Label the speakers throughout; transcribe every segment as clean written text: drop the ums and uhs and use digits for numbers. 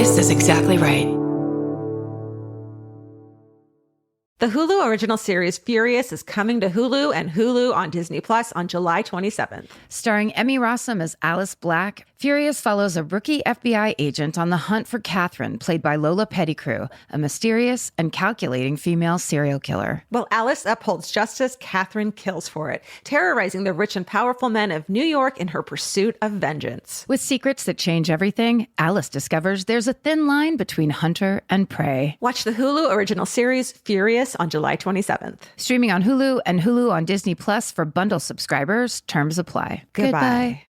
Speaker 1: This is exactly right.
Speaker 2: The Hulu original series Furious is coming to Hulu and Hulu on Disney Plus on July 27th.
Speaker 3: Starring Emmy Rossum as Alice Black, Furious follows a rookie FBI agent on the hunt for Catherine, played by Lola Pettigrew, a mysterious and calculating female serial killer.
Speaker 2: While Alice upholds justice, Catherine kills for it, terrorizing the rich and powerful men of New York in her pursuit of vengeance.
Speaker 3: With secrets that change everything, Alice discovers there's a thin line between hunter and prey.
Speaker 2: Watch the Hulu original series Furious on July 27th.
Speaker 3: Streaming on Hulu and Hulu on Disney Plus for bundle subscribers. Terms apply.
Speaker 2: Goodbye.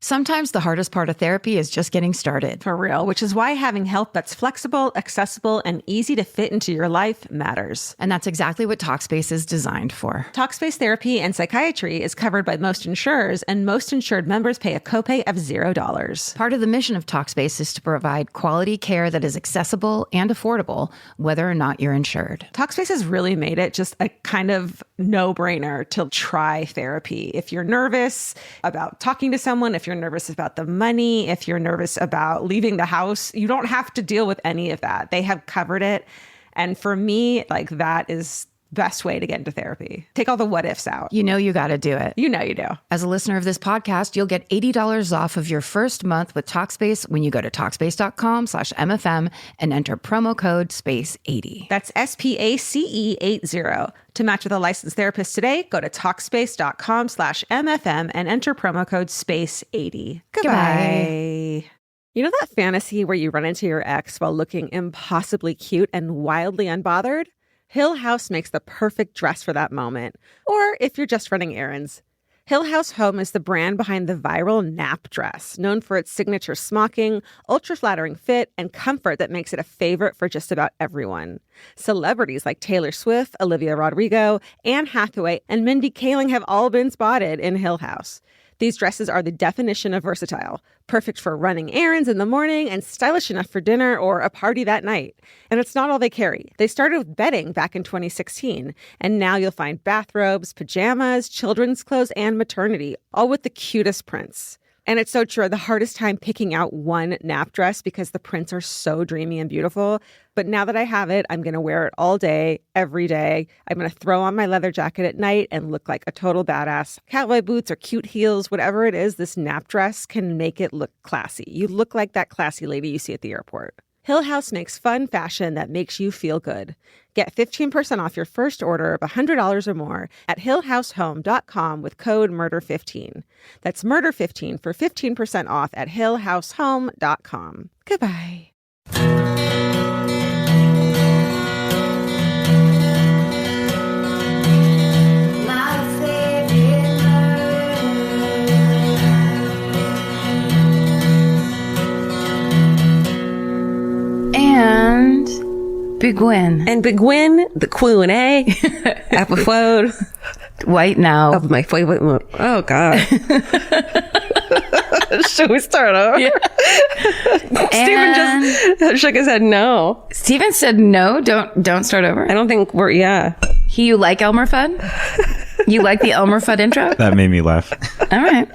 Speaker 3: Sometimes the hardest part of therapy is just getting started.
Speaker 2: For real, which is why having help that's flexible, accessible, and easy to fit into your life matters.
Speaker 3: And that's exactly what Talkspace is designed for.
Speaker 2: Talkspace therapy and psychiatry is covered by most insurers, and most insured members pay a copay of $0.
Speaker 3: Part of the mission of Talkspace is to provide quality care that is accessible and affordable, whether or not you're insured.
Speaker 2: Talkspace has really made it just a kind of no-brainer to try therapy. If you're nervous about talking to someone, if you're nervous about the money, if you're nervous about leaving the house, you don't have to deal with any of that. They have covered it. And for me, like, that is best way to get into therapy. Take all the what ifs out.
Speaker 3: You know you got to do it.
Speaker 2: You know you do.
Speaker 3: As a listener of this podcast, you'll get $80 off of your first month with Talkspace when you go to Talkspace.com/MFM and enter promo code SPACE80.
Speaker 2: That's SPACE80. To match with a licensed therapist today, go to Talkspace.com/MFM and enter promo code SPACE80. Goodbye. You know that fantasy where you run into your ex while looking impossibly cute and wildly unbothered? Hill House makes the perfect dress for that moment. Or if you're just running errands. Hill House Home is the brand behind the viral nap dress, known for its signature smocking, ultra-flattering fit, and comfort that makes it a favorite for just about everyone. Celebrities like Taylor Swift, Olivia Rodrigo, Anne Hathaway, and Mindy Kaling have all been spotted in Hill House. These dresses are the definition of versatile, perfect for running errands in the morning and stylish enough for dinner or a party that night. And it's not all they carry. They started with bedding back in 2016, and now you'll find bathrobes, pajamas, children's clothes, and maternity, all with the cutest prints. And it's so true. The hardest time picking out one nap dress because the prints are so dreamy and beautiful. But now that I have it, I'm going to wear it all day, every day. I'm going to throw on my leather jacket at night and look like a total badass. Cowboy boots or cute heels, whatever it is, this nap dress can make it look classy. You look like that classy lady you see at the airport. Hill House makes fun fashion that makes you feel good. Get 15% off your first order of $100 or more at hillhousehome.com with code MURDER15. That's MURDER15 for 15% off at hillhousehome.com. Goodbye.
Speaker 3: And Big Win.
Speaker 2: And Big Win, the Q&A episode.
Speaker 3: White now.
Speaker 2: Of my favorite movie. Oh, God. Should we start over? Yeah. Steven just shook his head no.
Speaker 3: Steven said no, don't start over.
Speaker 2: I don't think we're, yeah.
Speaker 3: You like Elmer Fudd? You like the Elmer Fudd intro?
Speaker 4: That made me laugh.
Speaker 3: All right.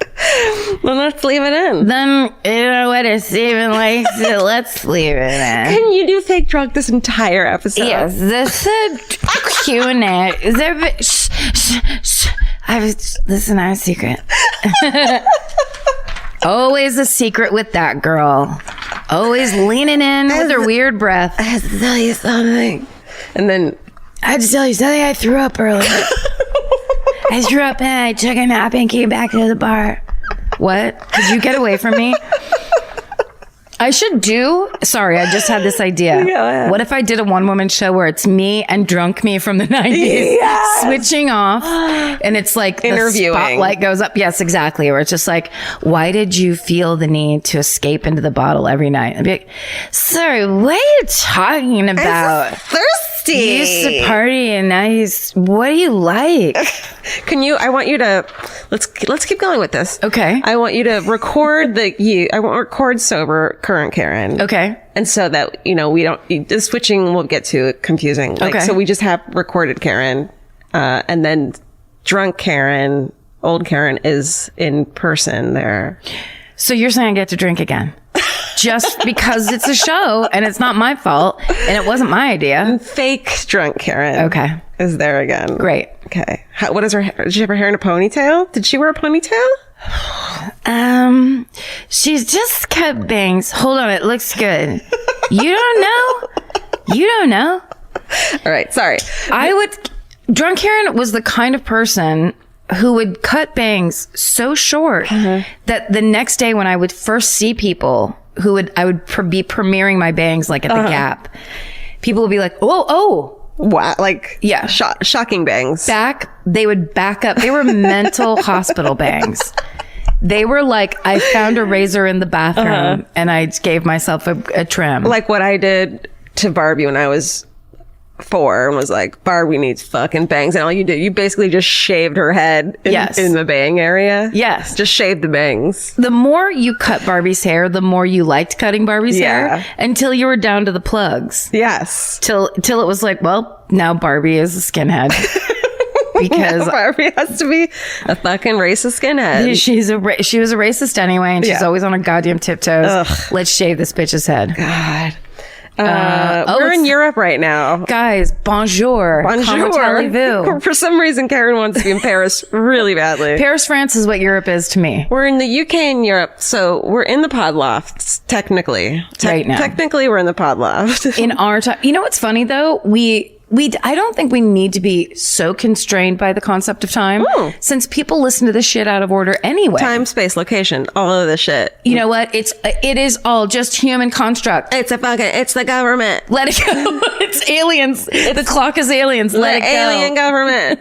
Speaker 2: Well, let's leave it in.
Speaker 3: Then, you know what, if Steven likes it, let's leave it in.
Speaker 2: Can you do fake drunk this entire episode?
Speaker 3: Yes, this is Q&A. Is there... Shh. Listen, I have a secret. Always a secret with that girl. Always leaning in with her weird breath.
Speaker 2: I have to tell you something. And then...
Speaker 3: I had to tell you something. I threw up earlier. I threw up and I took a nap and came back to the bar. What? Did you get away from me? I should do... Sorry, I just had this idea.
Speaker 2: Yeah.
Speaker 3: What if I did a one-woman show where it's me and drunk me from the 90s
Speaker 2: yes!
Speaker 3: switching off, and it's like
Speaker 2: interviewing.
Speaker 3: The spotlight goes up. Yes, exactly. Where it's just like, why did you feel the need to escape into the bottle every night? And be like, sorry, what are you talking about?
Speaker 2: I'm so thirsty.
Speaker 3: You used to party and now what do you like?
Speaker 2: Can you, I want you to, let's keep going with this.
Speaker 3: Okay.
Speaker 2: I want you to record I want to record sober current Karen.
Speaker 3: Okay.
Speaker 2: And so that, the switching will get too confusing.
Speaker 3: Okay.
Speaker 2: So we just have recorded Karen, and then drunk Karen, old Karen is in person there.
Speaker 3: So you're saying I get to drink again? just because it's a show and it's not my fault and it wasn't my idea.
Speaker 2: Fake drunk Karen.
Speaker 3: Okay.
Speaker 2: Is there again.
Speaker 3: Great.
Speaker 2: Okay. What is her hair? Did she have her hair in a ponytail? Did she wear a ponytail?
Speaker 3: She's just cut bangs. Hold on. It looks good. You don't know? You don't know?
Speaker 2: All right. Sorry.
Speaker 3: Drunk Karen was the kind of person who would cut bangs so short that the next day when I would first see people I would be premiering my bangs like at the Gap, people would be like, oh.
Speaker 2: Wow. Like,
Speaker 3: yeah.
Speaker 2: Shocking bangs.
Speaker 3: They would back up. They were mental hospital bangs. They were like, I found a razor in the bathroom and I gave myself a trim.
Speaker 2: Like what I did to Barbie when I was 4 and was like, Barbie needs fucking bangs. And all you did, you basically just shaved her head in the bang area.
Speaker 3: Yes.
Speaker 2: Just shaved the bangs.
Speaker 3: The more you cut Barbie's hair, the more you liked cutting Barbie's hair until you were down to the plugs.
Speaker 2: Yes.
Speaker 3: Till it was like, well, now Barbie is a skinhead. Because
Speaker 2: Barbie has to be a fucking racist skinhead.
Speaker 3: She was a racist anyway, and she's always on her goddamn tiptoes.
Speaker 2: Ugh.
Speaker 3: Let's shave this bitch's head.
Speaker 2: God. We're in Europe right now.
Speaker 3: Guys, bonjour.
Speaker 2: Bonjour.
Speaker 3: Comment allez-vous?
Speaker 2: For some reason, Karen wants to be in Paris really badly.
Speaker 3: Paris, France is what Europe is to me.
Speaker 2: We're in the UK and Europe, so we're in the pod lofts, technically.
Speaker 3: Right now.
Speaker 2: Technically, we're in the pod loft.
Speaker 3: In our time. You know what's funny, though? I don't think we need to be so constrained by the concept of time, since people listen to this shit out of order anyway.
Speaker 2: Time, space, location, all of this shit.
Speaker 3: You know what? It is all just human construct.
Speaker 2: It's the government.
Speaker 3: Let it go. It's aliens. The clock is aliens. Let it go.
Speaker 2: Alien government.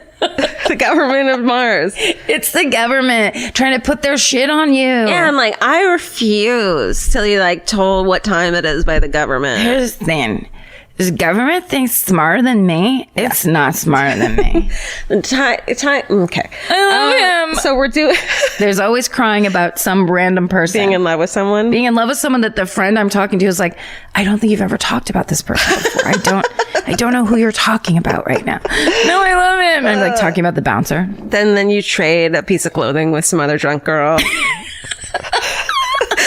Speaker 2: The government of Mars.
Speaker 3: It's the government trying to put their shit on you.
Speaker 2: Yeah, I'm like, I refuse till you like told what time it is by the government.
Speaker 3: Here's the thing. Does government think smarter than me? Yeah. It's not smarter than me.
Speaker 2: Time. Okay.
Speaker 3: I love him.
Speaker 2: So we're doing.
Speaker 3: There's always crying about some random person
Speaker 2: being in love with someone.
Speaker 3: Being in love with someone that the friend I'm talking to is like, I don't think you've ever talked about this person before. I don't know who you're talking about right now. No, I love him. I'm like talking about the bouncer.
Speaker 2: Then you trade a piece of clothing with some other drunk girl.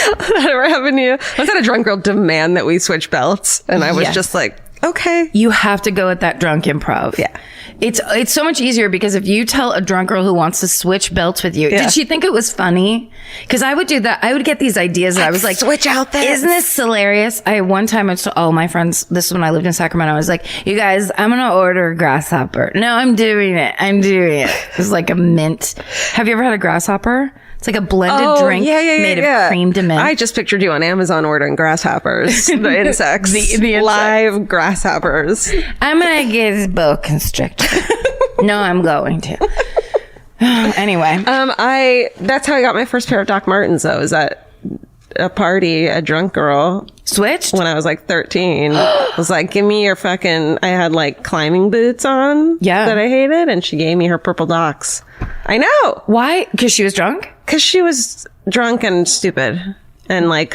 Speaker 2: That ever happened to you? I was at a drunk girl demand that we switch belts, and I was just like, okay.
Speaker 3: You have to go at that drunk improv.
Speaker 2: Yeah.
Speaker 3: It's so much easier because if you tell a drunk girl who wants to switch belts with you, did she think it was funny? Because I would do that. I would get these ideas and I was like,
Speaker 2: switch out this.
Speaker 3: Isn't this hilarious? One time I told all my friends, this is when I lived in Sacramento, I was like, you guys, I'm going to order a grasshopper. No, I'm doing it. It was like a mint. Have you ever had a grasshopper? It's like a blended drink made of cream de mint.
Speaker 2: I just pictured you on Amazon ordering grasshoppers, the insects, the insects. Live grasshoppers.
Speaker 3: I'm going to get this boa constrictor. No, I'm going to. Anyway.
Speaker 2: That's how I got my first pair of Doc Martens, though, is at a party, a drunk girl
Speaker 3: switched
Speaker 2: when I was like 13. I was like, give me your fucking, I had like climbing boots on that I hated, and she gave me her purple Docs. I know.
Speaker 3: Why? Because she was drunk?
Speaker 2: Because she was drunk and stupid. And like,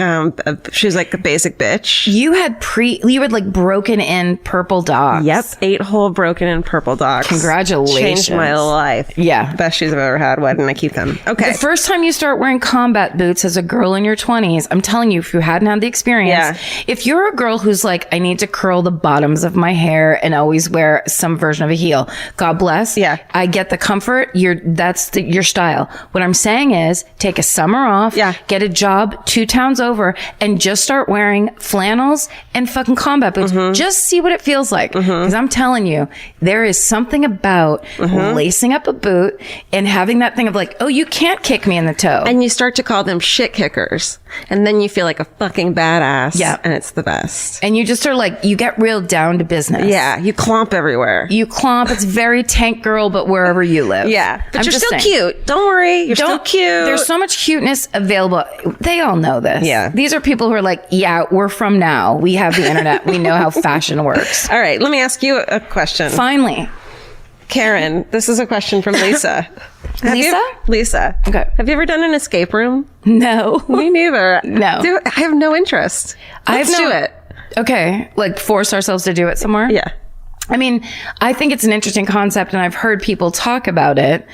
Speaker 2: she was like a basic bitch.
Speaker 3: You had like broken in purple Docs.
Speaker 2: Yep. 8-hole broken in purple Docs.
Speaker 3: Congratulations.
Speaker 2: Changed my life.
Speaker 3: Yeah.
Speaker 2: Best shoes I've ever had. Why didn't I keep them? Okay.
Speaker 3: The first time you start wearing combat boots as a girl in your 20s, I'm telling you, if you hadn't had the experience, if you're a girl who's like, I need to curl the bottoms of my hair and always wear some version of a heel, God bless.
Speaker 2: Yeah.
Speaker 3: I get the comfort. That's your style. What I'm saying is take a summer off.
Speaker 2: Yeah. Get
Speaker 3: a job 2 towns over and just start wearing flannels and fucking combat boots. Just see what it feels like. Because I'm telling you, there is something about lacing up a boot and having that thing of like, oh, you can't kick me in the toe.
Speaker 2: And you start to call them shit kickers. And then you feel like a fucking badass.
Speaker 3: Yeah.
Speaker 2: And it's the best.
Speaker 3: And you just are like, you get real down to business.
Speaker 2: Yeah. You clomp everywhere.
Speaker 3: You clomp. It's very tank girl, but wherever you live.
Speaker 2: Yeah. But you're still cute. Don't worry. You're still cute.
Speaker 3: There's so much cuteness available. They all know this.
Speaker 2: Yeah.
Speaker 3: These are people who are like, yeah, we're from now. We have the internet. We know how fashion works.
Speaker 2: All right. Let me ask you a question.
Speaker 3: Finally.
Speaker 2: Karen, this is a question from Lisa. Lisa.
Speaker 3: Okay.
Speaker 2: Have you ever done an escape room?
Speaker 3: No.
Speaker 2: Me neither.
Speaker 3: No.
Speaker 2: Dude, I have no interest. Let's do it.
Speaker 3: Okay. Like force ourselves to do it somewhere?
Speaker 2: Yeah.
Speaker 3: I mean, I think it's an interesting concept and I've heard people talk about it.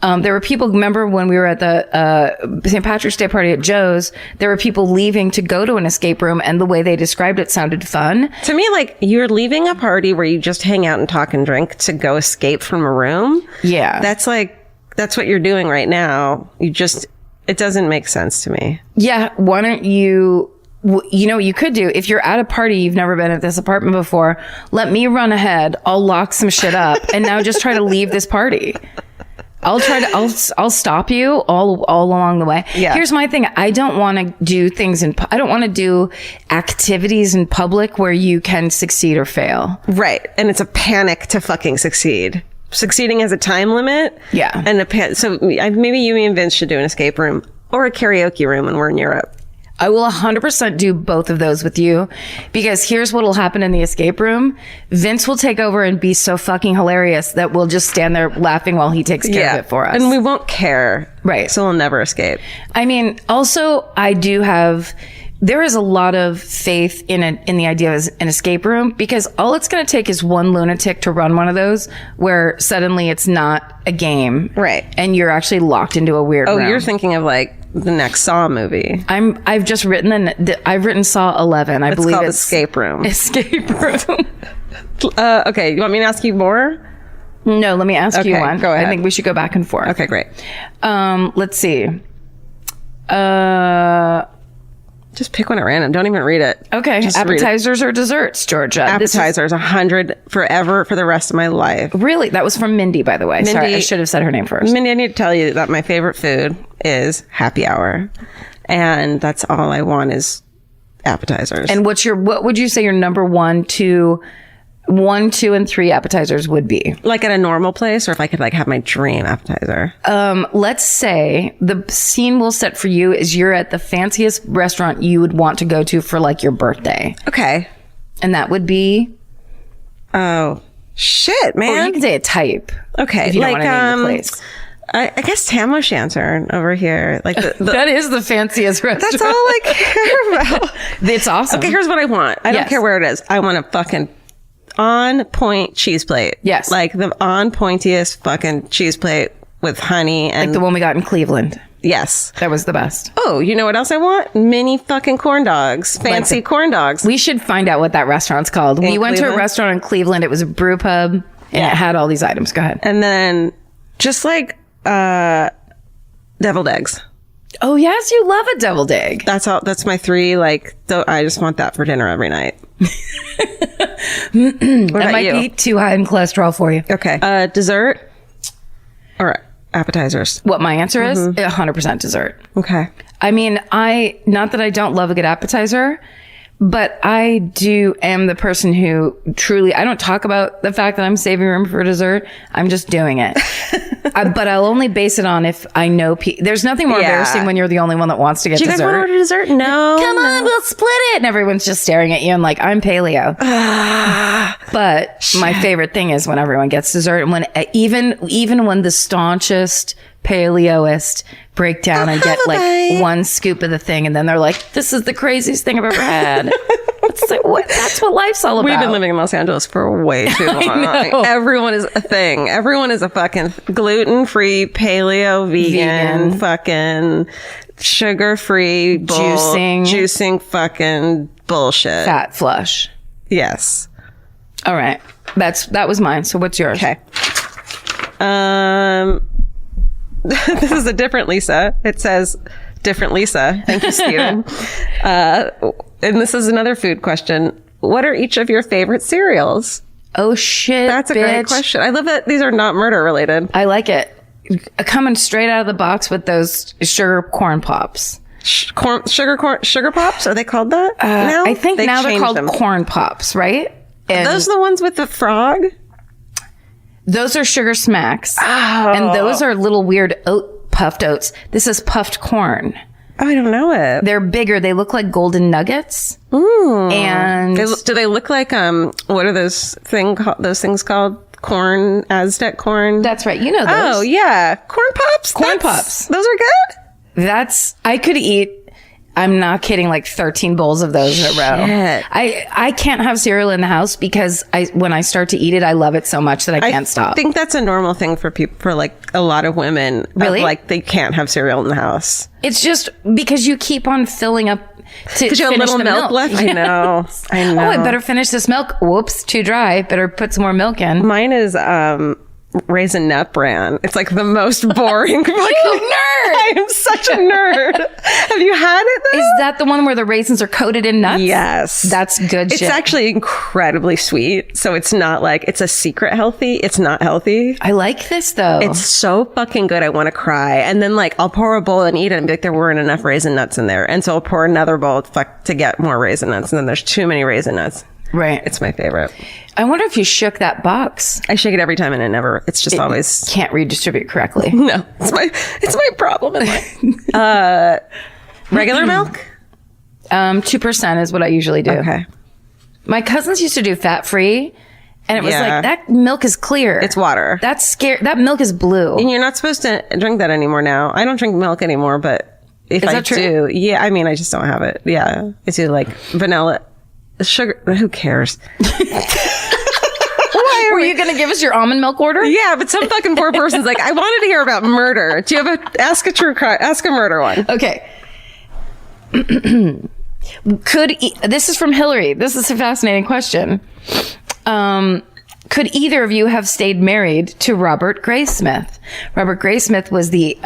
Speaker 3: There were people, remember when we were at the St. Patrick's Day party at Joe's, there were people leaving to go to an escape room, and the way they described it sounded fun.
Speaker 1: To me, like, you're leaving a party where you just hang out and talk and drink to go escape from a room.
Speaker 3: Yeah.
Speaker 1: That's what you're doing right now. It doesn't make sense to me.
Speaker 3: Yeah. Why don't you know what you could do? If you're at a party, you've never been at this apartment before, let me run ahead. I'll lock some shit up and now just try to leave this party. I'll stop you all along the way.
Speaker 1: Yeah.
Speaker 3: Here's my thing. I don't want to do things I don't want to do activities in public where you can succeed or fail.
Speaker 1: Right. And it's a panic to fucking succeed. Succeeding has a time limit.
Speaker 3: Yeah.
Speaker 1: And so maybe you and Vince should do an escape room or a karaoke room when we're in Europe.
Speaker 3: I will 100% do both of those with you, because here's what will happen in the escape room. Vince will take over and be so fucking hilarious that we'll just stand there laughing while he takes care of it for us.
Speaker 1: And we won't care.
Speaker 3: Right.
Speaker 1: So we'll never escape.
Speaker 3: I mean, also, there is a lot of faith in the idea of an escape room, because all it's going to take is one lunatic to run one of those where suddenly it's not a game.
Speaker 1: Right.
Speaker 3: And you're actually locked into a weird room.
Speaker 1: You're thinking of like the next Saw movie.
Speaker 3: I've just written I've written Saw 11. I believe
Speaker 1: called
Speaker 3: it's
Speaker 1: Escape Room.
Speaker 3: Escape Room.
Speaker 1: Okay. You want me to ask you more?
Speaker 3: No, let me ask you one.
Speaker 1: Go ahead.
Speaker 3: I think we should go back and forth.
Speaker 1: Okay, great.
Speaker 3: Let's see.
Speaker 1: Just pick one at random. Don't even read it.
Speaker 3: Okay.
Speaker 1: Just read it.
Speaker 3: Appetizers or desserts, Georgia?
Speaker 1: Appetizers, 100 forever for the rest of my life.
Speaker 3: Really? That was from Mindy, by the way. Sorry, I should have said her name first.
Speaker 1: Mindy, I need to tell you that my favorite food is happy hour. And that's all I want is appetizers.
Speaker 3: And what would you say your number 1, 2, and 3 appetizers would be?
Speaker 1: Like at a normal place, or if I could like have my dream appetizer?
Speaker 3: Let's say the scene we'll set for you is you're at the fanciest restaurant you would want to go to for like your birthday.
Speaker 1: Okay.
Speaker 3: And that would be?
Speaker 1: Oh, shit, man.
Speaker 3: Or you can say a type.
Speaker 1: Okay.
Speaker 3: If you don't want to name the place.
Speaker 1: I guess Tam O'Shanter over here. Like
Speaker 3: that is the fanciest restaurant.
Speaker 1: That's all I care about.
Speaker 3: It's awesome.
Speaker 1: Okay, here's what I want. I don't care where it is. I want a fucking on point cheese plate.
Speaker 3: Yes.
Speaker 1: Like the on pointiest fucking cheese plate with honey and
Speaker 3: like the one we got in Cleveland.
Speaker 1: Yes.
Speaker 3: That was the best.
Speaker 1: Oh, you know what else I want? Mini fucking corn dogs. Fancy corn dogs.
Speaker 3: We should find out what that restaurant's called. We went to a restaurant in Cleveland. It was a brew pub and it had all these items. Go ahead.
Speaker 1: And then just like deviled eggs.
Speaker 3: Oh yes, you love a deviled egg.
Speaker 1: That's all. That's my 3. Like, I just want that for dinner every night.
Speaker 3: That might be too high in cholesterol for you.
Speaker 1: Okay. Dessert or appetizers?
Speaker 3: What my answer is? 100% dessert.
Speaker 1: Okay.
Speaker 3: I mean, not that I don't love a good appetizer, but I am the person who truly, I don't talk about the fact that I'm saving room for dessert. I'm just doing it. But I'll only base it on if I know there's nothing more embarrassing when you're the only one that wants to get dessert.
Speaker 1: Do you guys want to order dessert? No.
Speaker 3: Come on, we'll split it. And everyone's just staring at you and like, I'm paleo. But my favorite thing is when everyone gets dessert, and when even when the staunchest paleoist break down and get like one scoop of the thing, and then they're like, this is the craziest thing I've ever had. That's what life's all about.
Speaker 1: We've been living in Los Angeles for way too long. Everyone is a thing. Everyone is a fucking gluten-free, paleo, vegan. Fucking sugar-free, juicing fucking bullshit.
Speaker 3: Fat flush.
Speaker 1: Yes.
Speaker 3: All right. That was mine. So what's yours?
Speaker 1: Okay. This is a different Lisa. It says different Lisa. Thank you, Steven. And this is another food question. What are each of your favorite cereals?
Speaker 3: Oh shit,
Speaker 1: that's a great question. I love that these are not murder related.
Speaker 3: I like it. Coming straight out of the box with those sugar corn pops.
Speaker 1: Sugar pops? Are they called that now?
Speaker 3: I think now they're called corn pops, right?
Speaker 1: And are those the ones with the frog?
Speaker 3: Those are sugar smacks. Oh. And those are little weird puffed oats. This is puffed corn.
Speaker 1: Oh, I don't know it.
Speaker 3: They're bigger. They look like golden nuggets.
Speaker 1: Ooh.
Speaker 3: And
Speaker 1: do they look like what are those things called? Corn, Aztec corn.
Speaker 3: That's right. You know those.
Speaker 1: Oh yeah, corn pops.
Speaker 3: Corn pops.
Speaker 1: Those are good.
Speaker 3: I could eat I'm not kidding, like 13 bowls of those in a row.
Speaker 1: Shit.
Speaker 3: I can't have cereal in the house because when I start to eat it, I love it so much that I can't stop.
Speaker 1: I think that's a normal thing for people, for like a lot of women.
Speaker 3: Really?
Speaker 1: Like they can't have cereal in the house.
Speaker 3: It's just because you keep on filling up to
Speaker 1: Because you have a
Speaker 3: finish
Speaker 1: little
Speaker 3: the
Speaker 1: milk left. I know. I know.
Speaker 3: Oh, I better finish this milk. Whoops, too dry. Better put some more milk in.
Speaker 1: Mine is Raisin Nut Bran. It's like the most boring. Like,
Speaker 3: You nerd!
Speaker 1: I am such a nerd. Have you had it though?
Speaker 3: Is that the one where the raisins are coated in nuts?
Speaker 1: Yes.
Speaker 3: That's good
Speaker 1: It's
Speaker 3: shit.
Speaker 1: actually incredibly sweet. So it's not like, it's a secret healthy. It's not healthy.
Speaker 3: I like this though.
Speaker 1: It's so fucking good. I want to cry. And then like, I'll pour a bowl and eat it and be like, there weren't enough raisin nuts in there. And so I'll pour another bowl to get more raisin nuts. And then there's too many raisin nuts.
Speaker 3: right.
Speaker 1: It's my favorite.
Speaker 3: I wonder if you shook that box.
Speaker 1: I shake it every time and it's just always,
Speaker 3: Can't redistribute correctly.
Speaker 1: no, it's my problem in life. Regular milk?
Speaker 3: 2% is what I usually do.
Speaker 1: Okay.
Speaker 3: My cousins used to do fat free, and it was
Speaker 1: Yeah.
Speaker 3: like, that milk is clear.
Speaker 1: It's water.
Speaker 3: That's scary. That milk is blue.
Speaker 1: And you're not supposed to drink that anymore now. I don't drink milk anymore, but if
Speaker 3: Is
Speaker 1: I
Speaker 3: that true?
Speaker 1: do, yeah, I mean, I just don't have it. Yeah. It's either like vanilla, sugar, who cares?
Speaker 3: Were you going to give us your almond milk order?
Speaker 1: Yeah, but some fucking poor person's like, I wanted to hear about murder. Do you have ask a murder one?
Speaker 3: Okay. This is from Hillary. This is a fascinating question. Could either of you have stayed married to Robert Graysmith? Robert Graysmith was the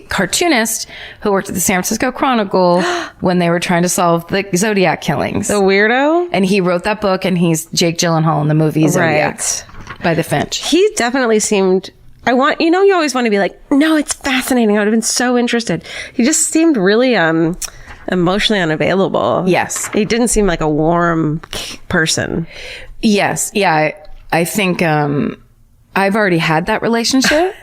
Speaker 3: cartoonist who worked at the San Francisco Chronicle when they were trying to solve the Zodiac killings.
Speaker 1: The weirdo?
Speaker 3: And he wrote that book, and he's Jake Gyllenhaal in the movie Zodiac by the Finch.
Speaker 1: He definitely seemed, you always want to be like, no, it's fascinating. I would have been so interested. He just seemed really emotionally unavailable.
Speaker 3: Yes.
Speaker 1: He didn't seem like a warm person.
Speaker 3: Yes. Yeah. I think I've already had that relationship.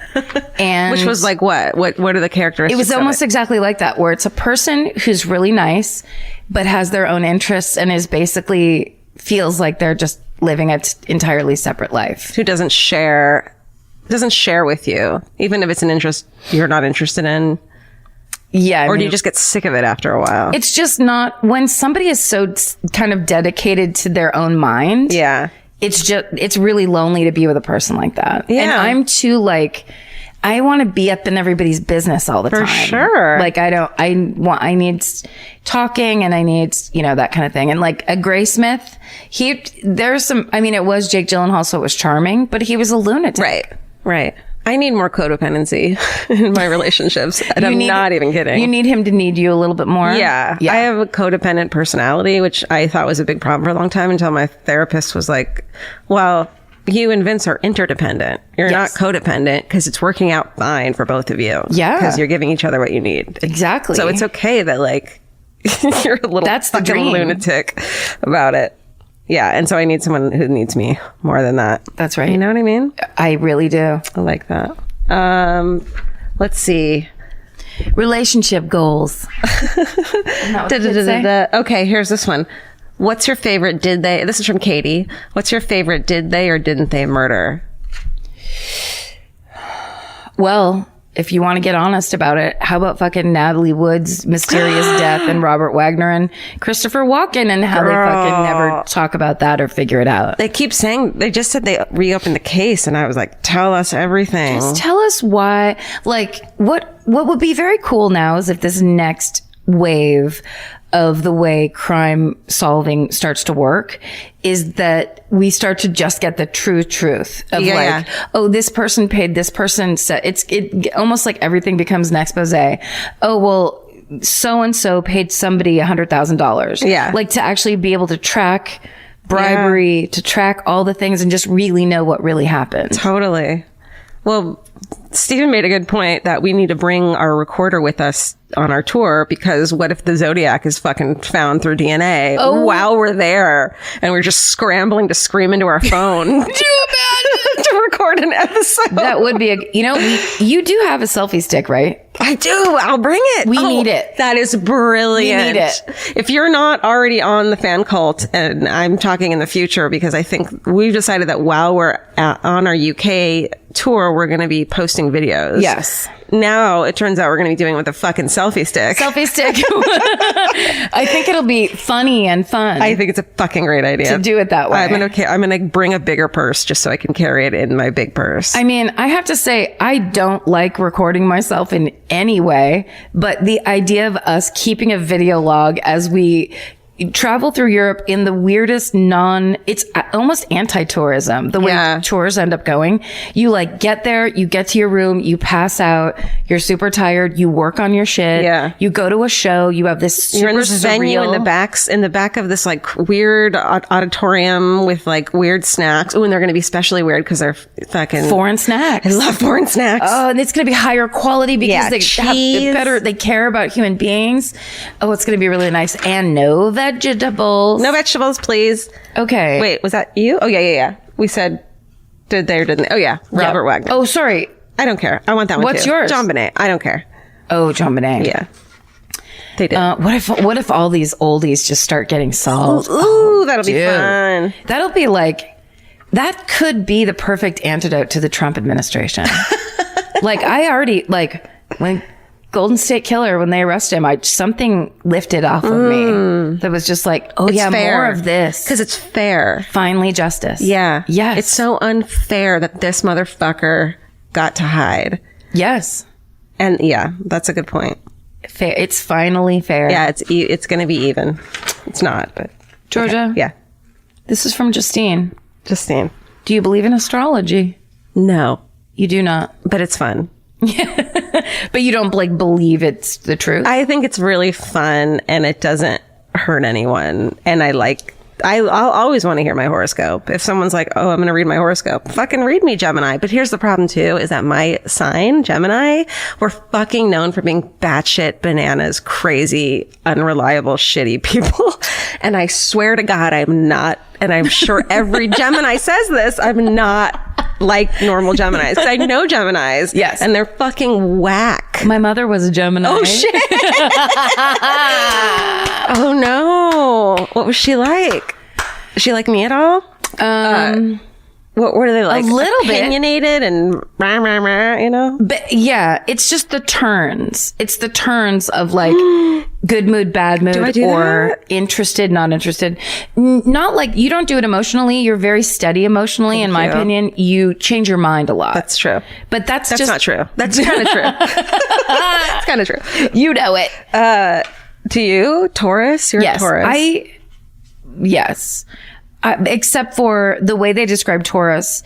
Speaker 3: And
Speaker 1: Which was like what? What are the characteristics?
Speaker 3: it was almost exactly like that, where it's a person who's really nice, but has their own interests and is basically feels like they're just living an entirely separate life.
Speaker 1: who doesn't share with you, even if it's an interest you're not interested in.
Speaker 3: Yeah.
Speaker 1: Or do you just get sick of it after a while?
Speaker 3: It's just not, when somebody is so kind of dedicated to their own mind.
Speaker 1: Yeah.
Speaker 3: It's really lonely to be with a person like that.
Speaker 1: Yeah.
Speaker 3: And I'm too like, I want to be up in everybody's business all the time.
Speaker 1: For sure.
Speaker 3: Like I need talking, and I need, that kind of thing. And like a Graysmith, it was Jake Gyllenhaal, so it was charming, but he was a lunatic.
Speaker 1: Right. I need more codependency in my relationships. And I'm not even kidding.
Speaker 3: You need him to need you a little bit more.
Speaker 1: Yeah. I have a codependent personality, which I thought was a big problem for a long time until my therapist was like, well, you and Vince are interdependent. You're not codependent because it's working out fine for both of you.
Speaker 3: Yeah.
Speaker 1: Because you're giving each other what you need.
Speaker 3: Exactly.
Speaker 1: So it's okay that like you're a little
Speaker 3: That's the
Speaker 1: fucking
Speaker 3: dream.
Speaker 1: lunatic about it. Yeah. And so I need someone who needs me more than that.
Speaker 3: That's right.
Speaker 1: You know what I mean?
Speaker 3: I really do.
Speaker 1: I like that. Let's see.
Speaker 3: Relationship goals.
Speaker 1: Okay, here's this one. What's your favorite this is from Katie. What's your favorite did they or didn't they murder?
Speaker 3: Well, if you want to get honest about it, how about fucking Natalie Wood's mysterious death and Robert Wagner and Christopher Walken, and how they fucking never talk about that or figure it out?
Speaker 1: They keep saying, they just said they reopened the case, and I was like, tell us everything.
Speaker 3: Just tell us why. Like, what would be very cool now is if this next wave of the way crime solving starts to work is that we start to just get the true truth of oh, this person paid this person. It almost like everything becomes an expose. Oh, well, so-and-so paid somebody $100,000.
Speaker 1: Yeah.
Speaker 3: Like to actually be able to track bribery, to track all the things and just really know what really happened.
Speaker 1: Totally. Well, Stephen made a good point that we need to bring our recorder with us on our tour, because what if the Zodiac is fucking found through DNA while we're there and we're just scrambling to scream into our phone to record an episode?
Speaker 3: That would be you do have a selfie stick, right?
Speaker 1: I do. I'll bring it.
Speaker 3: We need it.
Speaker 1: That is brilliant.
Speaker 3: We need it.
Speaker 1: If you're not already on the fan cult, and I'm talking in the future because I think we've decided that while we're on our UK tour, we're going to be posting videos.
Speaker 2: Yes.
Speaker 1: Now it turns out we're going to be doing it with a fucking selfie stick.
Speaker 3: Selfie stick. I think it'll be funny and fun.
Speaker 1: I think it's a fucking great idea
Speaker 3: to do it that way.
Speaker 1: I'm gonna bring a bigger purse just so I can carry it in my big purse.
Speaker 3: I mean, I have to say, I don't like recording myself in any way, but the idea of us keeping a video log as we travel through Europe in the weirdest it's almost anti-tourism, the way tours end up going. You like get there, you get to your room, you pass out, you're super tired, you work on your shit.
Speaker 1: Yeah.
Speaker 3: You go to a show, you have this super
Speaker 1: You're in this venue in the back of this like weird auditorium with like weird snacks. Oh, and they're going to be especially weird because they're fucking
Speaker 3: foreign snacks.
Speaker 1: I love foreign snacks.
Speaker 3: Oh, and it's going to be higher quality because they care about human beings. Oh, it's going to be really nice. And no vegetables.
Speaker 1: No vegetables, please.
Speaker 3: Okay.
Speaker 1: Wait, was that you? Oh, yeah. We said, did they or didn't they? Oh, yeah. Robert Wagner.
Speaker 3: Oh, sorry.
Speaker 1: I don't care. I want that one
Speaker 3: What's
Speaker 1: too.
Speaker 3: yours?
Speaker 1: John Bonet. I don't care.
Speaker 3: Oh, John Bonet.
Speaker 1: Yeah. They did.
Speaker 3: What if all these oldies just start getting solved?
Speaker 1: Ooh, that'll be fun.
Speaker 3: That'll be like, that could be the perfect antidote to the Trump administration. Like I already, like when Golden State Killer, when they arrested him, something lifted off of me. That was just like, oh, it's fair. More of this.
Speaker 1: Because it's fair.
Speaker 3: Finally, justice.
Speaker 1: Yeah.
Speaker 3: Yes.
Speaker 1: It's so unfair that this motherfucker got to hide.
Speaker 3: Yes.
Speaker 1: And yeah, that's a good point.
Speaker 3: Fair. It's finally fair.
Speaker 1: Yeah, it's going to be even. It's not, but.
Speaker 3: Georgia?
Speaker 1: Okay. Yeah.
Speaker 3: This is from Justine.
Speaker 1: Justine.
Speaker 3: Do you believe in astrology?
Speaker 1: No.
Speaker 3: You do not?
Speaker 1: But it's fun.
Speaker 3: But you don't like believe it's the truth?
Speaker 1: I think it's really fun and it doesn't hurt anyone. And I'll always want to hear my horoscope. If someone's like, oh, I'm going to read my horoscope, fucking read me, Gemini. But here's the problem too, is that my sign, Gemini, we're fucking known for being batshit bananas, crazy, unreliable, shitty people. And I swear to God, I'm not, and I'm sure every Gemini says this, I'm not like normal Geminis. I know Geminis.
Speaker 3: Yes.
Speaker 1: And they're fucking whack.
Speaker 3: My mother was a Gemini.
Speaker 1: Oh, shit. Oh, no. What was she like? Is she like me at all? What were they like?
Speaker 3: A little bit.
Speaker 1: Opinionated and rah, rah, rah, you know?
Speaker 3: But yeah, it's just the turns. It's the turns of like good mood, bad mood, or
Speaker 1: that?
Speaker 3: interested, not interested. Not like you don't do it emotionally. You're very steady emotionally, in my opinion. You change your mind a lot.
Speaker 1: That's true.
Speaker 3: But that's
Speaker 1: just not true. That's kind of true. It's kind of true.
Speaker 3: You know it.
Speaker 1: Do you? Taurus? You're a Taurus.
Speaker 3: Yes. Except for the way they describe Taurus.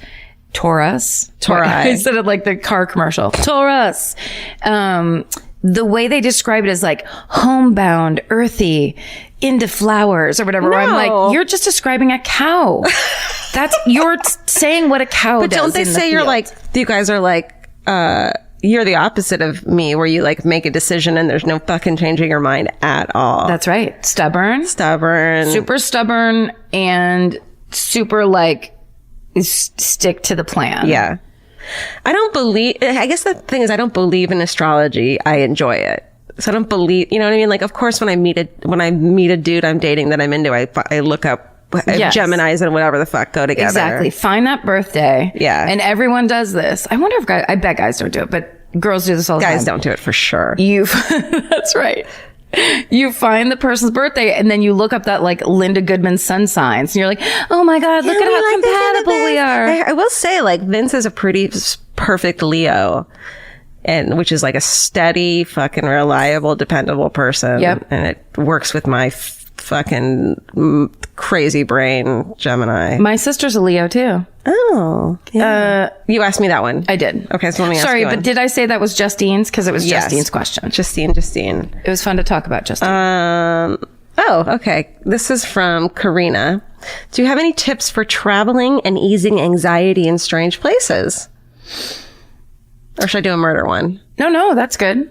Speaker 3: I said it like the car commercial. Taurus. The way they describe it is like homebound, earthy, into flowers or whatever.
Speaker 1: No.
Speaker 3: I'm like, you're just describing a cow. You're saying what a cow does.
Speaker 1: But don't they say you're like, you guys are like, you're the opposite of me, where you like make a decision and there's no fucking changing your mind at all.
Speaker 3: That's right. Stubborn, super stubborn, and super like stick to the plan.
Speaker 1: Yeah. I guess the thing is, I don't believe in astrology. I enjoy it. So I don't believe, you know what I mean? Like, of course, when I meet a dude I'm dating that I'm into, I look up Geminis and whatever the fuck go together.
Speaker 3: Exactly. Find that birthday.
Speaker 1: Yeah.
Speaker 3: And everyone does this. I wonder if I bet guys don't do it, but girls do this all the time.
Speaker 1: Guys don't do it for sure.
Speaker 3: That's right. You find the person's birthday and then you look up that like Linda Goodman sun signs and you're like, oh my God, look at how compatible we are.
Speaker 1: I will say, like, Vince is a pretty perfect Leo, and which is like a steady, fucking reliable, dependable person.
Speaker 3: Yep.
Speaker 1: And it works with my fucking crazy brain Gemini.
Speaker 3: My sister's a Leo too.
Speaker 1: Oh. Yeah. You asked me that one.
Speaker 3: I did.
Speaker 1: Okay, so let me ask you
Speaker 3: Sorry,
Speaker 1: one.
Speaker 3: but did I say that was Justine's? Because it was Justine's question.
Speaker 1: Justine.
Speaker 3: It was fun to talk about, Justine.
Speaker 1: Okay. This is from Karina. Do you have any tips for traveling and easing anxiety in strange places? Or should I do a murder one?
Speaker 3: No, that's good.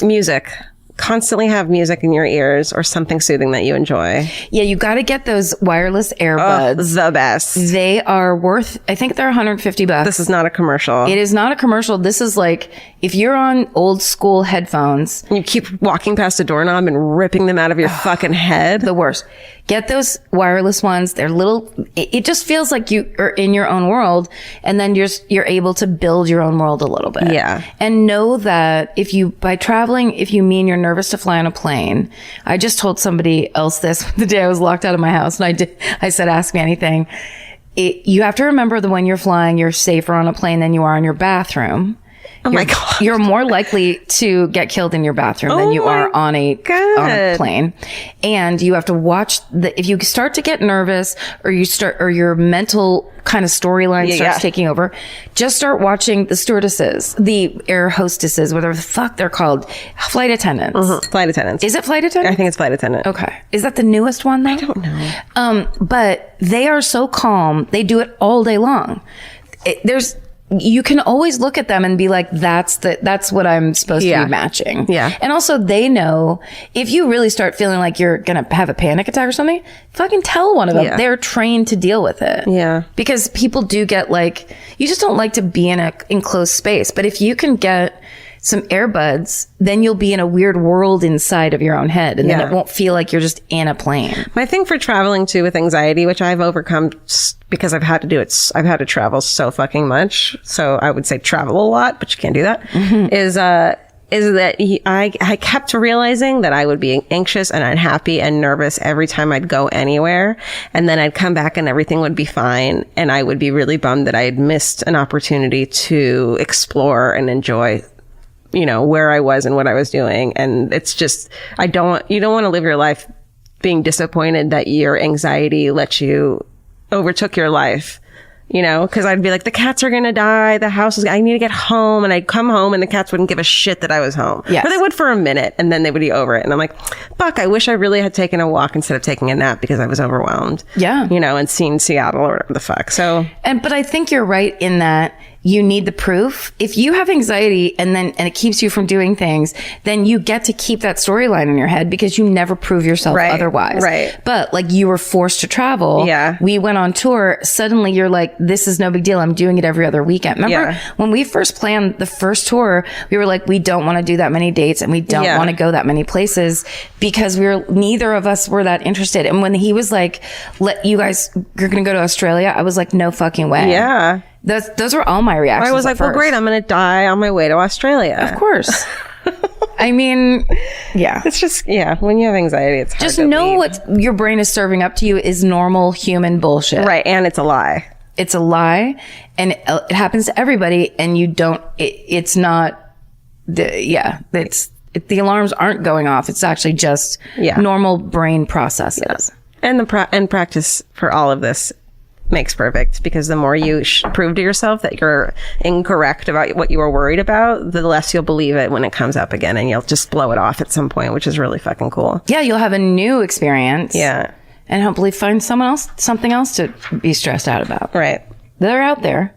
Speaker 1: Music. Constantly have music in your ears or something soothing that you enjoy.
Speaker 3: Yeah, you got to get those wireless earbuds.
Speaker 1: The best.
Speaker 3: They are worth, I think they're $150.
Speaker 1: This is not a commercial.
Speaker 3: It is not a commercial. This is like, if you're on old school headphones.
Speaker 1: You keep walking past a doorknob and ripping them out of your fucking head.
Speaker 3: The worst. Get those wireless ones. They're little, it just feels like you are in your own world, and then you're able to build your own world a little bit.
Speaker 1: Yeah.
Speaker 3: And know that by traveling, if you mean you're nervous to fly on a plane, I just told somebody else this the day I was locked out of my house, and I said, ask me anything. You have to remember that when you're flying, you're safer on a plane than you are in your bathroom.
Speaker 1: Oh my God.
Speaker 3: You're more likely to get killed in your bathroom than you are on a plane. And you have to watch if you start to get nervous or your mental kind of storyline starts taking over, just start watching the stewardesses, the air hostesses, whatever the fuck they're called, flight attendants.
Speaker 1: Mm-hmm. Flight attendants.
Speaker 3: Is it flight attendant?
Speaker 1: I think it's flight attendant.
Speaker 3: Okay. Is that the newest one though?
Speaker 1: I don't know.
Speaker 3: But they are so calm. They do it all day long. You can always look at them and be like, that's what I'm supposed to be matching.
Speaker 1: Yeah.
Speaker 3: And also they know if you really start feeling like you're going to have a panic attack or something, fucking tell one of them.
Speaker 1: Yeah.
Speaker 3: They're trained to deal with it.
Speaker 1: Yeah.
Speaker 3: Because people do get you just don't like to be in an enclosed space. But if you can get some earbuds, then you'll be in a weird world inside of your own head. And then it won't feel like you're just in a plane.
Speaker 1: My thing for traveling too with anxiety, which I've overcome because I've had to do it. I've had to travel so fucking much. So I would say travel a lot, but you can't do that. Is that I kept realizing that I would be anxious and unhappy and nervous every time I'd go anywhere. And then I'd come back and everything would be fine. And I would be really bummed that I had missed an opportunity to explore and enjoy where I was and what I was doing. And it's just, you don't want to live your life being disappointed that your anxiety overtook your life, because I'd be like, the cats are going to die. I need to get home. And I'd come home and the cats wouldn't give a shit that I was home.
Speaker 3: Yes.
Speaker 1: Or they would for a minute and then they would be over it. And I'm like, fuck, I wish I really had taken a walk instead of taking a nap because I was overwhelmed.
Speaker 3: Yeah.
Speaker 1: And seen Seattle or whatever the fuck. So.
Speaker 3: But I think you're right in that you need the proof. If you have anxiety and it keeps you from doing things, then you get to keep that storyline in your head because you never prove yourself otherwise.
Speaker 1: Right.
Speaker 3: But you were forced to travel.
Speaker 1: Yeah.
Speaker 3: We went on tour. Suddenly you're like, this is no big deal. I'm doing it every other weekend. Remember when we first planned the first tour, we were like, we don't want to do that many dates and we don't want to go that many places because neither of us were that interested. And when he was like, you're going to go to Australia, I was like, no fucking way.
Speaker 1: Yeah.
Speaker 3: Those were all my reactions.
Speaker 1: I was like, well, great. I'm going to die on my way to Australia.
Speaker 3: Of course. I mean, yeah.
Speaker 1: It's just, when you have anxiety, it's hard
Speaker 3: just
Speaker 1: to
Speaker 3: know
Speaker 1: leave.
Speaker 3: what your brain is serving up to you is normal human bullshit.
Speaker 1: Right. And it's a lie.
Speaker 3: It's a lie. And it happens to everybody. And you don't, it's not, the alarms aren't going off. It's actually just normal brain processes.
Speaker 1: And and practice for all of this makes perfect, because the more you prove to yourself that you're incorrect about what you were worried about, the less you'll believe it when it comes up again, and you'll just blow it off at some point, which is really fucking cool.
Speaker 3: Yeah, you'll have a new experience.
Speaker 1: Yeah.
Speaker 3: And hopefully find something else to be stressed out about.
Speaker 1: Right.
Speaker 3: They're out there.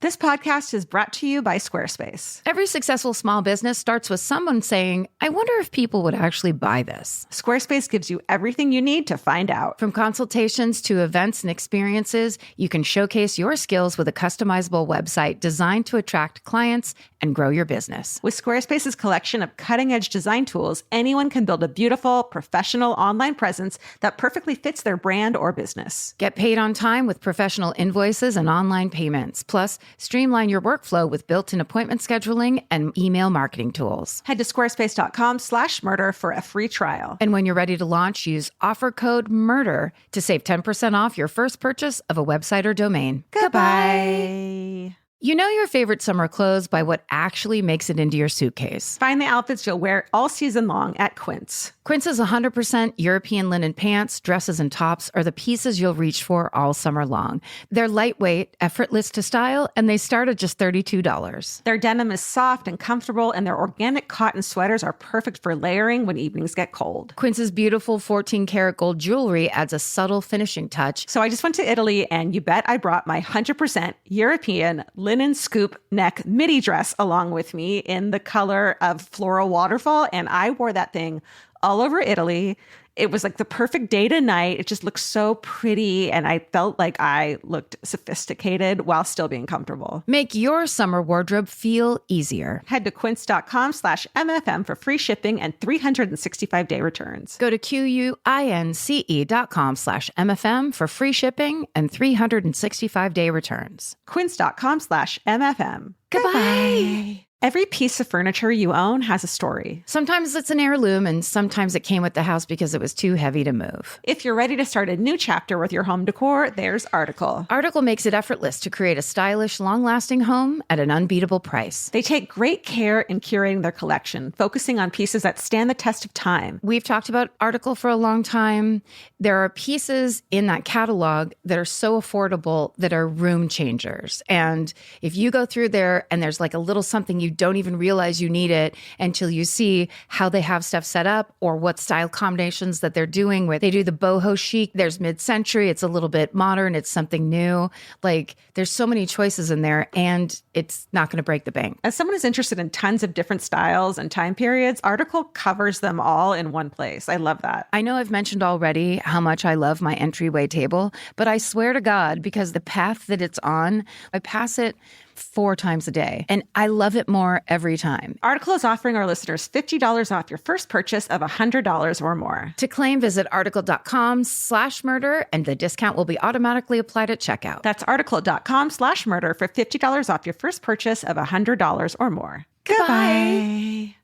Speaker 2: This podcast is brought to you by Squarespace.
Speaker 4: Every successful small business starts with someone saying, I wonder if people would actually buy this.
Speaker 2: Squarespace gives you everything you need to find out.
Speaker 4: From consultations to events and experiences, you can showcase your skills with a customizable website designed to attract clients and grow your business.
Speaker 2: With Squarespace's collection of cutting-edge design tools, anyone can build a beautiful, professional online presence that perfectly fits their brand or business.
Speaker 4: Get paid on time with professional invoices and online payments. Plus, streamline your workflow with built-in appointment scheduling and email marketing tools.
Speaker 2: Head to squarespace.com/murder for a free trial.
Speaker 4: And when you're ready to launch, use offer code MURDER to save 10% off your first purchase of a website or domain.
Speaker 2: Goodbye.
Speaker 4: You know your favorite summer clothes by what actually makes it into your suitcase.
Speaker 2: Find the outfits you'll wear all season long at Quince.
Speaker 4: Quince's 100% European linen pants, dresses, and tops are the pieces you'll reach for all summer long. They're lightweight, effortless to style, and they start at just $32.
Speaker 2: Their denim is soft and comfortable, and their organic cotton sweaters are perfect for layering when evenings get cold.
Speaker 4: Quince's beautiful 14-karat gold jewelry adds a subtle finishing touch.
Speaker 2: So I just went to Italy, and you bet I brought my 100% European linen scoop neck midi dress along with me in the color of floral waterfall, and I wore that thing all over Italy. It was like the perfect day to night. It just looked so pretty. And I felt like I looked sophisticated while still being comfortable.
Speaker 4: Make your summer wardrobe feel easier.
Speaker 2: Head to quince.com/MFM for free shipping and 365-day returns.
Speaker 4: Go to QUINCE.com/MFM for free shipping and 365-day returns.
Speaker 2: Quince.com/MFM.
Speaker 4: Goodbye.
Speaker 2: Every piece of furniture you own has a story.
Speaker 4: Sometimes it's an heirloom, and sometimes it came with the house because it was too heavy to move.
Speaker 2: If you're ready to start a new chapter with your home decor, there's Article.
Speaker 4: Article makes it effortless to create a stylish, long-lasting home at an unbeatable price.
Speaker 2: They take great care in curating their collection, focusing on pieces that stand the test of time.
Speaker 4: We've talked about Article for a long time. There are pieces in that catalog that are so affordable that are room changers. And if you go through there and there's like a little something you don't even realize you need it until you see how they have stuff set up or what style combinations that they're doing with. They do the boho chic. There's mid-century. It's a little bit modern. It's something new. Like there's so many choices in there and it's not going to break the bank.
Speaker 2: As someone who's interested in tons of different styles and time periods, Article covers them all in one place. I love that.
Speaker 4: I know I've mentioned already how much I love my entryway table, but I swear to God, because the path that it's on, I pass it 4 times a day. And I love it more every time.
Speaker 2: Article is offering our listeners $50 off your first purchase of $100 or more.
Speaker 4: To claim, visit article.com/murder and the discount will be automatically applied at checkout.
Speaker 2: That's article.com/murder for $50 off your first purchase of $100 or more.
Speaker 4: Goodbye.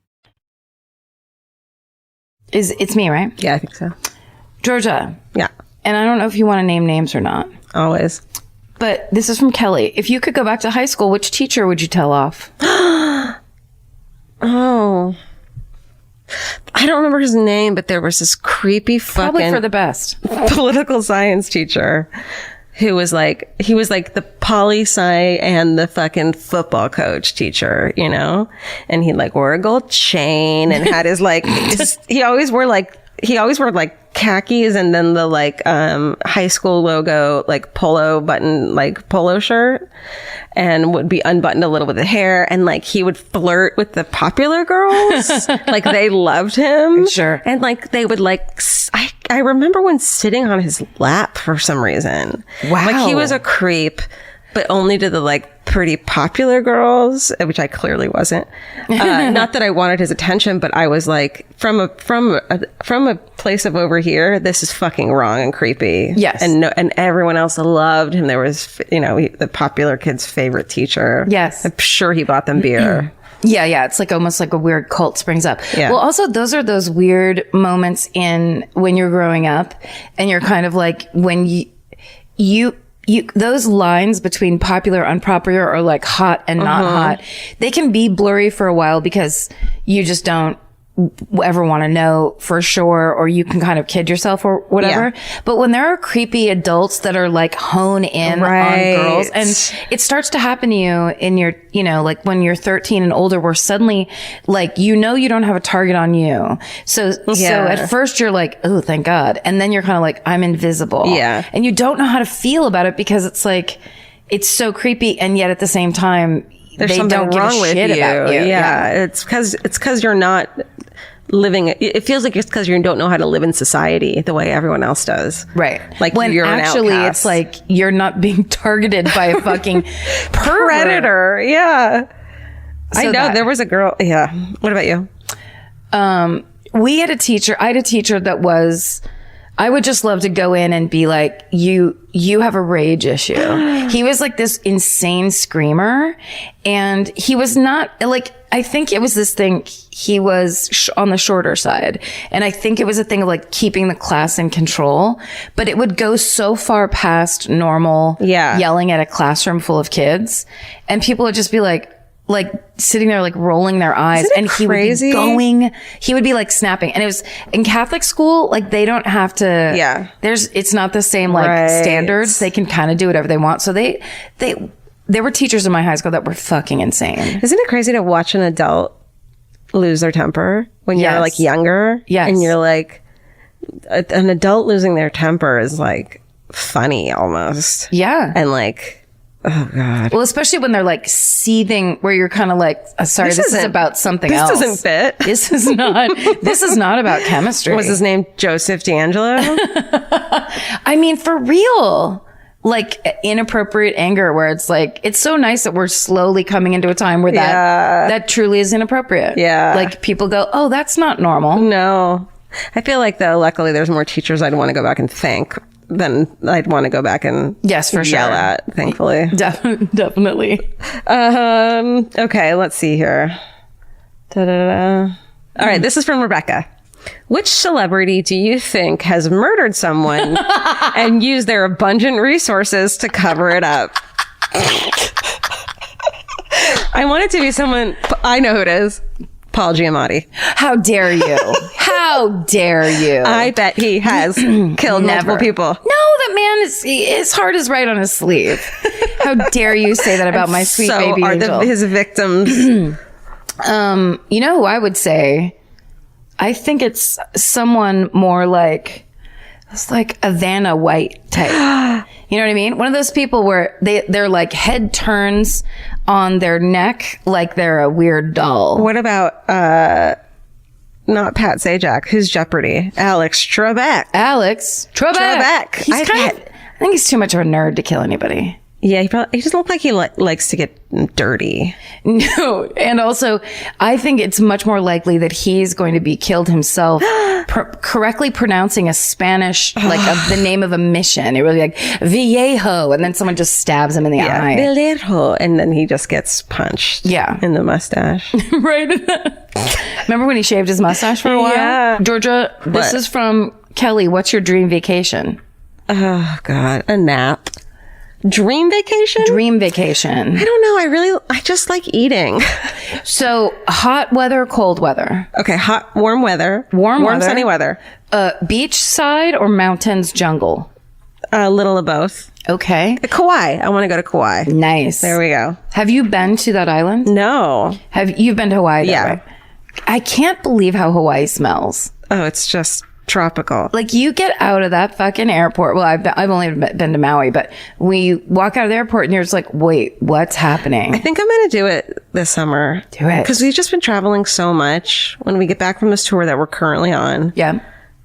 Speaker 3: It's me, right?
Speaker 1: Yeah, I think so.
Speaker 3: Georgia.
Speaker 1: Yeah,
Speaker 3: And I don't know if you want to name names or not,
Speaker 1: always.
Speaker 3: but this is from Kelly. If you could go back to high school, which teacher would you tell off?
Speaker 1: Oh. I don't remember his name, but there was this creepy
Speaker 3: Probably
Speaker 1: fucking
Speaker 3: for the best.
Speaker 1: political science teacher who was like, he was like the poli-sci and the fucking football coach teacher, you know? And he like wore a gold chain and had his like, he always wore like khakis and then the like high school logo like polo button like polo shirt, and would be unbuttoned a little with the hair, and like he would flirt with the popular girls. Like they loved him.
Speaker 3: Sure.
Speaker 1: And like they would like I remember when sitting on his lap for some reason.
Speaker 3: Wow.
Speaker 1: Like he was a creep, but only to the like pretty popular girls, which I clearly wasn't. Not that I wanted his attention, but I was like, from a place of over here, this is fucking wrong and creepy.
Speaker 3: Yes.
Speaker 1: And everyone else loved him. There was, you know, the popular kid's favorite teacher.
Speaker 3: Yes.
Speaker 1: I'm sure he bought them beer.
Speaker 3: Yeah. It's like almost like a weird cult springs up.
Speaker 1: Yeah.
Speaker 3: Well, also those are those weird moments in when you're growing up and you're kind of like when you those lines between popular, unpopular, or like hot and not hot, they can be blurry for a while because you just don't ever want to know for sure, or you can kind of kid yourself or whatever.
Speaker 1: Yeah.
Speaker 3: But when there are creepy adults that are like hone in
Speaker 1: Right.
Speaker 3: on girls, and it starts to happen to you in your, you know, like when you're 13 and older, where suddenly like, you know, you don't have a target on you. So at first you're like, oh, thank God. And then you're kind of like, I'm invisible.
Speaker 1: Yeah.
Speaker 3: And you don't know how to feel about it because it's like, it's so creepy. And yet at the same time,
Speaker 1: There's
Speaker 3: they
Speaker 1: something
Speaker 3: don't give
Speaker 1: wrong
Speaker 3: a
Speaker 1: with
Speaker 3: shit
Speaker 1: you.
Speaker 3: about you.
Speaker 1: Yeah. It's because you're not living. It feels like it's because you don't know how to live in society the way everyone else does.
Speaker 3: Right.
Speaker 1: Like
Speaker 3: when
Speaker 1: you're
Speaker 3: actually
Speaker 1: an
Speaker 3: it's like you're not being targeted by a fucking
Speaker 1: predator. Yeah. I know
Speaker 3: that-
Speaker 1: there was a girl. Yeah. What about you?
Speaker 3: I had a teacher that was, I would just love to go in and be like, you have a rage issue. He was like this insane screamer, and he was not like, I think it was this thing, he was on the shorter side. And I think it was a thing of like keeping the class in control, but it would go so far past normal yelling at a classroom full of kids. And people would just be like sitting there, like rolling their eyes, and he
Speaker 1: crazy?
Speaker 3: he would be like snapping. And it was in Catholic school, like they don't have to, it's not the same like standards. They can kind of do whatever they want. So there were teachers in my high school that were fucking insane.
Speaker 1: Isn't it crazy to watch an adult lose their temper when you're like younger?
Speaker 3: Yes.
Speaker 1: And you're like, an adult losing their temper is like funny almost.
Speaker 3: Yeah.
Speaker 1: And like Oh God.
Speaker 3: Well, especially when they're like seething, where you're kind of like, sorry, this is about something else.
Speaker 1: This doesn't fit.
Speaker 3: This is not about chemistry.
Speaker 1: Was his name Joseph D'Angelo?
Speaker 3: I mean, for real. Like inappropriate anger, where it's like, it's so nice that we're slowly coming into a time where that truly is inappropriate.
Speaker 1: Yeah.
Speaker 3: Like people go, oh, that's not normal.
Speaker 1: No. I feel like, though, luckily there's more teachers I'd want to go back and thank than I'd want to go back and
Speaker 3: yes, for
Speaker 1: yell
Speaker 3: sure.
Speaker 1: at, thankfully.
Speaker 3: Definitely.
Speaker 1: Okay, let's see here. Da-da-da. All right, this is from Rebecca. Which celebrity do you think has murdered someone and used their abundant resources to cover it up? I want it to be someone, I know who it is. Paul Giamatti.
Speaker 3: How dare you? How dare you?
Speaker 1: I bet he has killed multiple people.
Speaker 3: No, that man his heart is right on his sleeve. How dare you say that about my sweet baby angel?
Speaker 1: His victims.
Speaker 3: You know who I would say? I think it's someone more like, it's like a Vanna White type. You know what I mean? One of those people where they're like head turns on their neck like they're a weird doll.
Speaker 1: What about not Pat Sajak? Who's Jeopardy? Alex Trebek.
Speaker 3: I think he's too much of a nerd to kill anybody.
Speaker 1: Yeah, he doesn't look like he likes to get dirty.
Speaker 3: No, and also I think it's much more likely that he's going to be killed himself correctly pronouncing a Spanish, like the name of a mission. It would be like Viejo, and then someone just stabs him in the eye.
Speaker 1: Viejo, and then he just gets punched.
Speaker 3: Yeah,
Speaker 1: in the mustache.
Speaker 3: Right. Remember when he shaved his mustache for a while?
Speaker 1: Yeah.
Speaker 3: Georgia, this is from Kelly. What's your dream vacation?
Speaker 1: Oh God, a nap. Dream vacation?
Speaker 3: Dream vacation.
Speaker 1: I don't know. I just like eating.
Speaker 3: So hot weather, cold weather.
Speaker 1: Okay, warm weather. Warm sunny weather.
Speaker 3: Beach side or mountains, jungle?
Speaker 1: A little of both.
Speaker 3: Okay.
Speaker 1: Kauai. I want to go to Kauai.
Speaker 3: Nice.
Speaker 1: There we go.
Speaker 3: Have you been to that island?
Speaker 1: No.
Speaker 3: You've been to Hawaii?
Speaker 1: Yeah.
Speaker 3: Right? I can't believe how Hawaii smells.
Speaker 1: Oh, it's just tropical.
Speaker 3: Like you get out of that fucking airport. Well, I've only been to Maui, but we walk out of the airport and you're just like, wait, what's happening?
Speaker 1: I think I'm going to do it this summer.
Speaker 3: Do it.
Speaker 1: Because we've just been traveling so much when we get back from this tour that we're currently on.
Speaker 3: Yeah.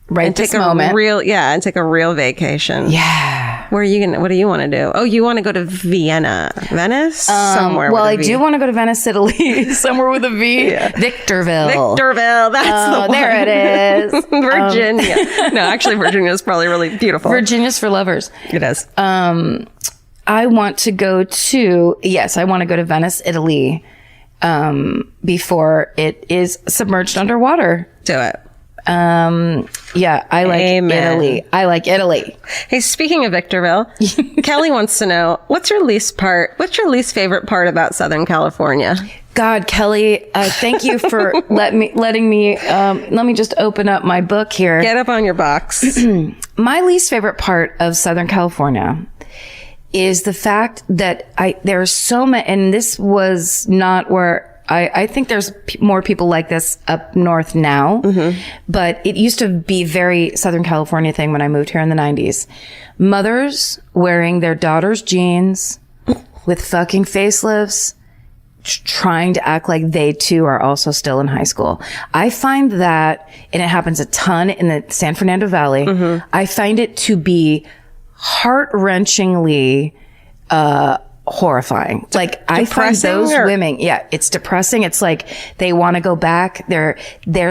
Speaker 3: Right.
Speaker 1: And take a real vacation.
Speaker 3: Yeah.
Speaker 1: What do you want to do? Oh, you want to go to Venice? Somewhere.
Speaker 3: Well, I do want to go to Venice, Italy. Somewhere with a V. Yeah. Victorville.
Speaker 1: That's the one.
Speaker 3: There it is.
Speaker 1: Virginia. No, actually, Virginia is probably really beautiful.
Speaker 3: Virginia's for lovers.
Speaker 1: It is.
Speaker 3: I want to go to Venice, Italy, before it is submerged underwater.
Speaker 1: Do it.
Speaker 3: Yeah, I like Italy. I like Italy.
Speaker 1: Hey, speaking of Victorville, Kelly wants to know, what's your least favorite part about Southern California?
Speaker 3: God, Kelly, thank you for let me just open up my book here.
Speaker 1: Get up on your box.
Speaker 3: My least favorite part of Southern California is the fact that there's so many, and this was not where I think there's more people like this up north now, but it used to be very Southern California thing when I moved here in the 90s. Mothers wearing their daughters' jeans with fucking facelifts, trying to act like they too are also still in high school. I find that, and it happens a ton in the San Fernando Valley, I find it to be heart-wrenchingly horrifying. Like I find those women, it's depressing. It's like they want to go back. They're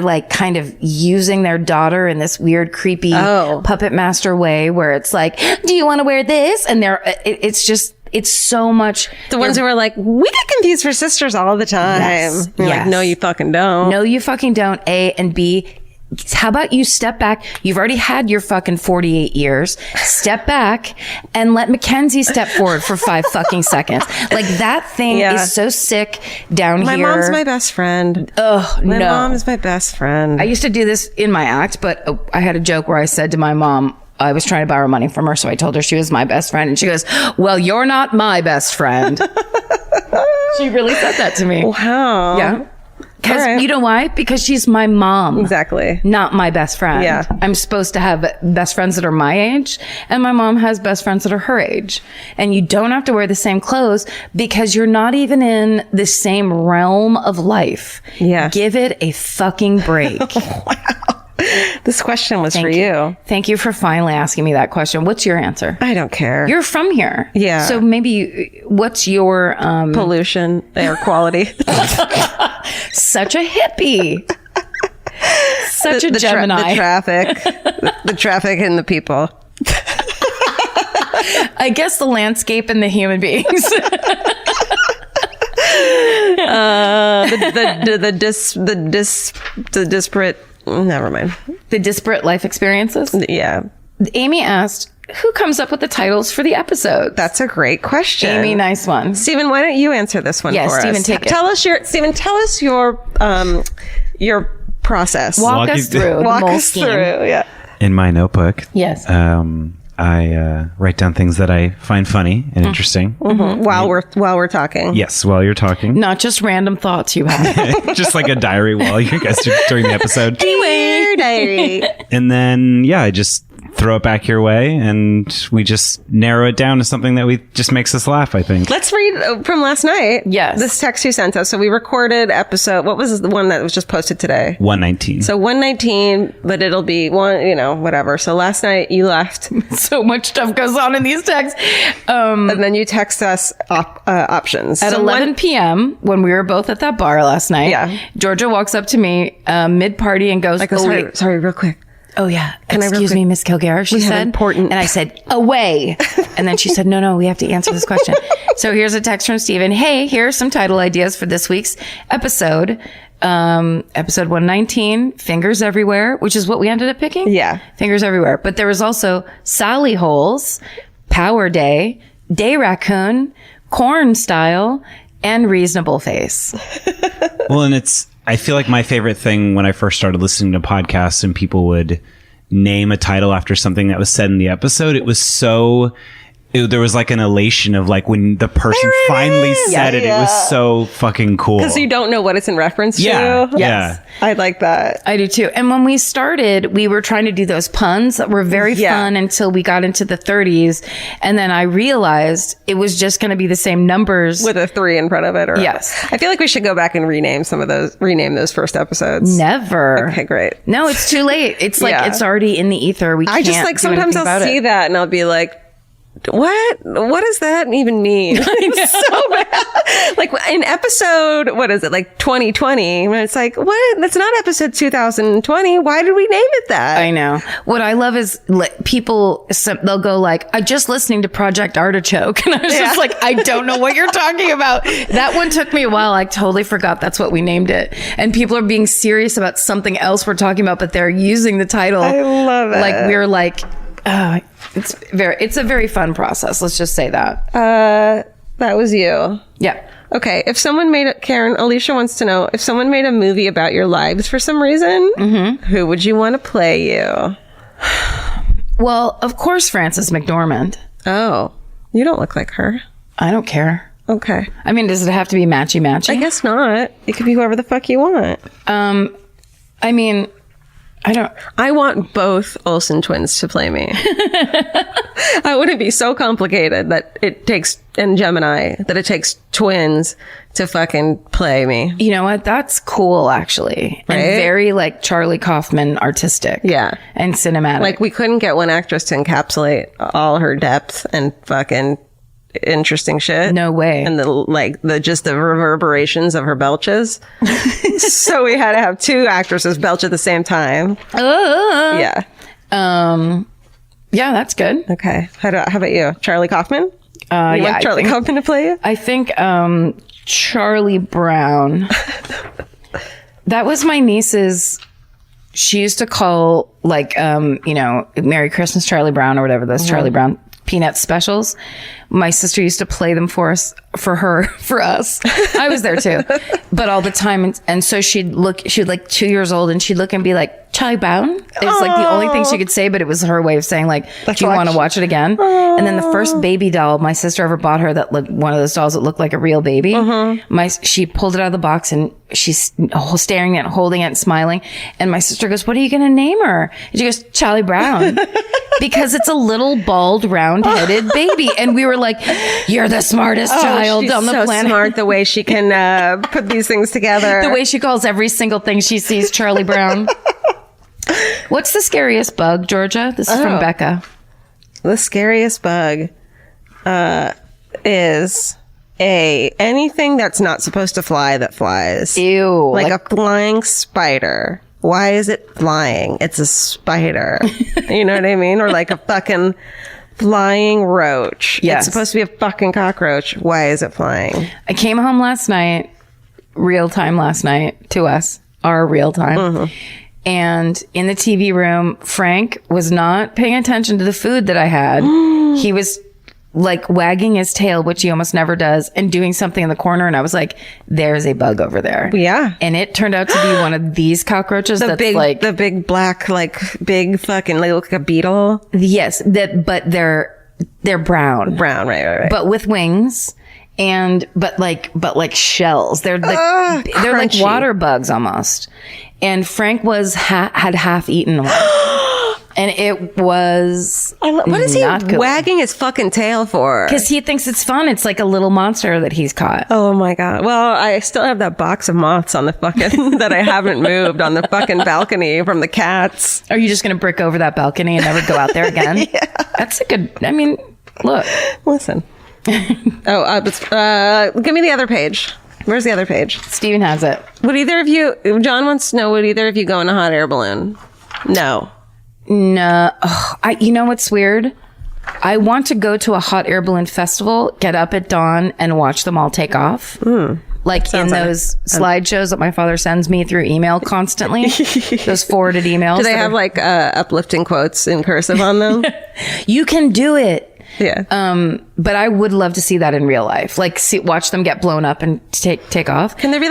Speaker 3: like kind of using their daughter in this weird, creepy puppet master way where it's like, do you want to wear this? And it's so much.
Speaker 1: The ones who are like, we get confused for sisters all the time.
Speaker 3: Yes.
Speaker 1: Like, no, you fucking don't.
Speaker 3: No, you fucking don't. A, and B, how about you step back? You've already had your fucking 48 years. Step back and let Mackenzie step forward for 5 fucking seconds. Like that thing is so sick down
Speaker 1: here. My mom's my best friend.
Speaker 3: Ugh,
Speaker 1: my mom is my best friend.
Speaker 3: I used to do this in my act, but I had a joke where I said to my mom, I was trying to borrow money from her, so I told her she was my best friend. And she goes, well, you're not my best friend. She really said that to me.
Speaker 1: Wow.
Speaker 3: Yeah. Because you know why? Because she's my mom.
Speaker 1: Exactly.
Speaker 3: Not my best friend.
Speaker 1: Yeah.
Speaker 3: I'm supposed to have best friends that are my age, and my mom has best friends that are her age. And you don't have to wear the same clothes because you're not even in the same realm of life.
Speaker 1: Yeah.
Speaker 3: Give it a fucking break.
Speaker 1: This question was for you.
Speaker 3: Thank you for finally asking me that question. What's your answer?
Speaker 1: I don't care.
Speaker 3: You're from here.
Speaker 1: Yeah.
Speaker 3: So maybe what's your
Speaker 1: pollution, air quality.
Speaker 3: Such a hippie. Such a Gemini.
Speaker 1: The traffic. the traffic and the people.
Speaker 3: I guess the landscape and the human beings.
Speaker 1: The disparate. Never mind.
Speaker 3: The disparate life experiences.
Speaker 1: Yeah.
Speaker 3: Amy asked, who comes up with the titles for the episodes?
Speaker 1: That's a great question.
Speaker 3: Amy, nice one.
Speaker 1: Stephen, why don't you answer this one for us?
Speaker 3: Stephen, take it.
Speaker 1: Tell us your process.
Speaker 3: Walk us through.
Speaker 1: Walk us through. Yeah.
Speaker 5: In my notebook,
Speaker 3: yes,
Speaker 5: I write down things that I find funny and interesting.
Speaker 1: Mm-hmm. While we're talking.
Speaker 5: Yes, while you're talking.
Speaker 3: Not just random thoughts you have.
Speaker 5: Just like a diary while you guys are during the episode.
Speaker 1: Anyway, diary.
Speaker 5: And then, I just throw it back your way and we just narrow it down to something that just makes us laugh, I think.
Speaker 1: Let's read from last night.
Speaker 3: Yes.
Speaker 1: This text you sent us. So we recorded episode, what was the one that was just posted today?
Speaker 5: 119.
Speaker 1: So 119, but it'll be whatever. So last night you left.
Speaker 3: So much stuff goes on in these texts.
Speaker 1: And then you text us options.
Speaker 3: At 11 p.m., when we were both at that bar last night, Georgia walks up to me mid-party and goes,
Speaker 1: sorry, real quick.
Speaker 3: Oh, yeah. Excuse me, Miss Kilgare, she said.
Speaker 1: Important.
Speaker 3: And I said, away. And then she said, no, we have to answer this question. So here's a text from Stephen. Hey, here are some title ideas for this week's episode. Episode 119, Fingers Everywhere, which is what we ended up picking.
Speaker 1: Yeah.
Speaker 3: Fingers Everywhere. But there was also Sally Holes, Power Day, Day Raccoon, Corn Style, and Reasonable Face.
Speaker 5: Well, and I feel like my favorite thing when I first started listening to podcasts and people would name a title after something that was said in the episode, it was there was like an elation of like when the person finally said it. It was so fucking cool.
Speaker 1: Because you don't know what it's in reference to.
Speaker 5: Yes.
Speaker 1: Yeah. I like that.
Speaker 3: I do too. And when we started, we were trying to do those puns that were very fun until we got into the 30s. And then I realized it was just going to be the same numbers.
Speaker 1: With a 3 in front of it.
Speaker 3: Yes.
Speaker 1: I feel like we should go back and rename those first episodes.
Speaker 3: Never.
Speaker 1: Okay, great.
Speaker 3: No, it's too late. It's like it's already in the ether. We can't do
Speaker 1: sometimes I'll see that and I'll be like, what does that even mean? It's so bad. Like in episode, what is it? Like 2020. When it's like, what? That's not episode 2020. Why did we name it that?
Speaker 3: I know. What I love is people, they'll go like, I just listening to Project Artichoke. And I was just like, I don't know what you're talking about. That one took me a while. I totally forgot that's what we named it. And people are being serious about something else we're talking about, but they're using the title.
Speaker 1: I love it.
Speaker 3: Like we're like, it's a very fun process. Let's just say that.
Speaker 1: That was you.
Speaker 3: Yeah.
Speaker 1: Okay. If someone Alicia wants to know, if someone made a movie about your lives for some reason, who would you want to play you?
Speaker 3: Well, of course, Frances McDormand.
Speaker 1: Oh, you don't look like her.
Speaker 3: I don't care.
Speaker 1: Okay.
Speaker 3: I mean, does it have to be matchy-matchy?
Speaker 1: I guess not. It could be whoever the fuck you want.
Speaker 3: I mean,
Speaker 1: I want both Olsen twins to play me. I wouldn't be so complicated that it takes, and Gemini, that it takes twins to fucking play me.
Speaker 3: You know what? That's cool, actually.
Speaker 1: Right?
Speaker 3: And very like Charlie Kaufman artistic.
Speaker 1: Yeah.
Speaker 3: And cinematic.
Speaker 1: Like we couldn't get one actress to encapsulate all her depth and fucking interesting shit.
Speaker 3: No way.
Speaker 1: And the reverberations of her belches. So we had to have 2 actresses belch at the same time. Yeah.
Speaker 3: Yeah, that's good.
Speaker 1: Okay. How about you? Charlie Kaufman? You want Charlie Kaufman to play you?
Speaker 3: I think Charlie Brown. That was my niece's. She used to call Merry Christmas Charlie Brown or whatever those Charlie Brown peanut specials. My sister used to play them for us. I was there too, but all the time. And so she was like 2 years old, and she'd look and be like, Charlie Brown. It was like the only thing she could say, but it was her way of saying like, do you want to watch it again? And then the first baby doll my sister ever bought her, that looked, one of those dolls that looked like a real baby. She pulled it out of the box, and she's staring at it, holding it and smiling. And my sister goes, what are you going to name her? And she goes, Charlie Brown. Because it's a little bald, round-headed baby. And we were like, you're the smartest child on the planet.
Speaker 1: Smart the way she can put these things together.
Speaker 3: The way she calls every single thing she sees Charlie Brown. What's the scariest bug, Georgia? This is from Becca.
Speaker 1: The scariest bug is anything that's not supposed to fly that flies.
Speaker 3: Ew.
Speaker 1: Like a flying spider. Why is it flying? It's a spider. You know what I mean? Or like a fucking flying roach.
Speaker 3: Yes.
Speaker 1: It's supposed to be a fucking cockroach. Why is it flying?
Speaker 3: I came home last night, real time last night, to us, our real time. And in the TV room, Frank was not paying attention to the food that I had. He was like wagging his tail, which he almost never does, and doing something in the corner. And I was like, there's a bug over there.
Speaker 1: Yeah.
Speaker 3: And it turned out to be one of these cockroaches
Speaker 1: The big black, like big fucking, they look like a beetle.
Speaker 3: Yes. But they're brown.
Speaker 1: Brown, right.
Speaker 3: But with wings. But like shells. They're like, they're like
Speaker 1: crunchy.
Speaker 3: water bugs almost. And Frank had half eaten one. And it was
Speaker 1: What is he
Speaker 3: not good.
Speaker 1: wagging his fucking tail for?
Speaker 3: Because he thinks it's fun. It's like a little monster that he's caught.
Speaker 1: Oh my God. Well, I still have that box of moths on the fucking, that I haven't moved on the fucking balcony from the cats.
Speaker 3: Are you just going to brick over that balcony and never go out there again?
Speaker 1: Yeah.
Speaker 3: That's a good, I mean, look.
Speaker 1: Listen. Give me the other page. Where's the other page?
Speaker 3: Steven has it.
Speaker 1: Would either of you, John wants to know, would either of you go in a hot air balloon? No.
Speaker 3: No. You know what's weird? I want to go to a hot air balloon festival, get up at dawn, and watch them all take off. Like in those slideshows that my father sends me through email constantly. Those forwarded emails.
Speaker 1: Do they have like uplifting quotes in cursive on them?
Speaker 3: You can do it.
Speaker 1: Yeah.
Speaker 3: But I would love to see that in real life. Like watch them get blown up and take off.
Speaker 1: Can there be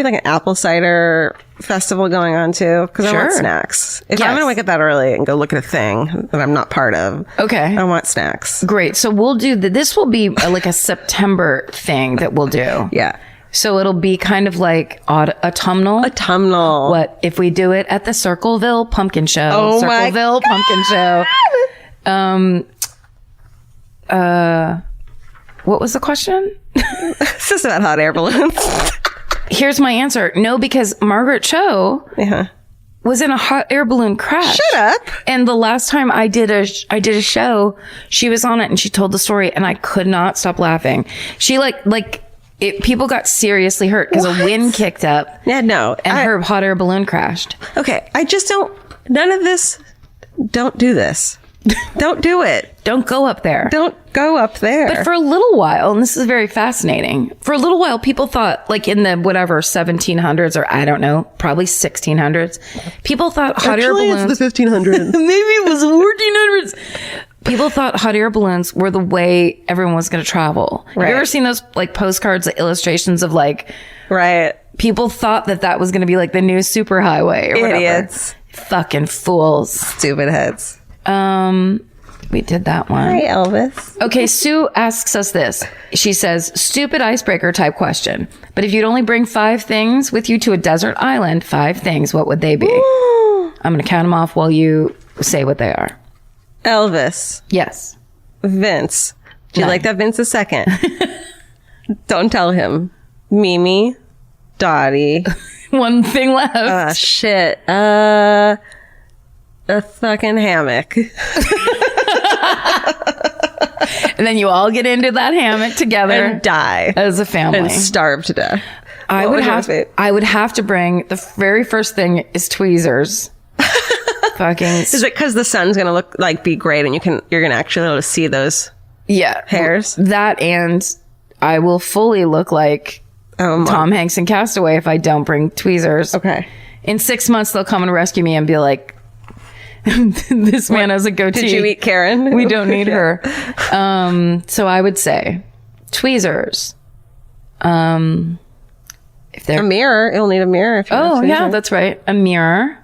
Speaker 1: an apple cider festival going on too? Because I want snacks. If I'm going to wake up that early and go look at a thing that I'm not part of.
Speaker 3: Okay.
Speaker 1: I want snacks.
Speaker 3: Great. So we'll do this will be like a September thing that we'll do.
Speaker 1: Yeah.
Speaker 3: So it'll be kind of like autumnal.
Speaker 1: Autumnal.
Speaker 3: What if we do it at the Circleville Pumpkin Show?
Speaker 1: Oh my
Speaker 3: Circleville Pumpkin Show. What was the question?
Speaker 1: It's just about hot air balloons.
Speaker 3: Here's my answer. No, because Margaret Cho was in a hot air balloon crash.
Speaker 1: Shut up.
Speaker 3: And the last time I did a show, she was on it and she told the story and I could not stop laughing. She people got seriously hurt because a wind kicked up.
Speaker 1: Yeah, no.
Speaker 3: And her hot air balloon crashed.
Speaker 1: Okay. I just don't do this. Don't do it.
Speaker 3: Don't go up there.
Speaker 1: Don't go up there.
Speaker 3: But for a little while, and this is very fascinating, for a little while, people thought, like in the 1700s, or I don't know, probably 1600s, people thought hot air balloons.
Speaker 1: It's the 1500s.
Speaker 3: Maybe it was 1400s. People thought hot air balloons were the way everyone was going to travel.
Speaker 1: Right.
Speaker 3: Have you ever seen those like postcards, the illustrations of like,
Speaker 1: right?
Speaker 3: People thought that was going to be like the new superhighway or whatever.
Speaker 1: Idiots.
Speaker 3: Fucking fools.
Speaker 1: Stupid heads.
Speaker 3: We did that one.
Speaker 1: Hi, Elvis.
Speaker 3: Okay, Sue asks us this. She says, stupid icebreaker type question. But if you'd only bring 5 things with you to a desert island, 5 things, what would they be? I'm going to count them off while you say what they are.
Speaker 1: Elvis.
Speaker 3: Yes.
Speaker 1: Vince. Do you like that Vince is second? Don't tell him. Mimi. Dottie.
Speaker 3: One thing left.
Speaker 1: Shit. A fucking hammock.
Speaker 3: And then you all get into that hammock together
Speaker 1: and die
Speaker 3: as a family
Speaker 1: and starve to death.
Speaker 3: I would have to bring the very first thing is tweezers. Fucking.
Speaker 1: Is it because the sun's gonna be great and you're gonna actually be able to see those hairs?
Speaker 3: That, and I will fully look like Tom Hanks in Castaway if I don't bring tweezers.
Speaker 1: Okay.
Speaker 3: In 6 months they'll come and rescue me and be like, This man has a goatee.
Speaker 1: Did you eat Karen?
Speaker 3: We don't need her. So I would say tweezers. If they're
Speaker 1: a mirror, you'll need a mirror. If you
Speaker 3: oh
Speaker 1: have
Speaker 3: yeah,
Speaker 1: tweezers.
Speaker 3: that's right. A mirror.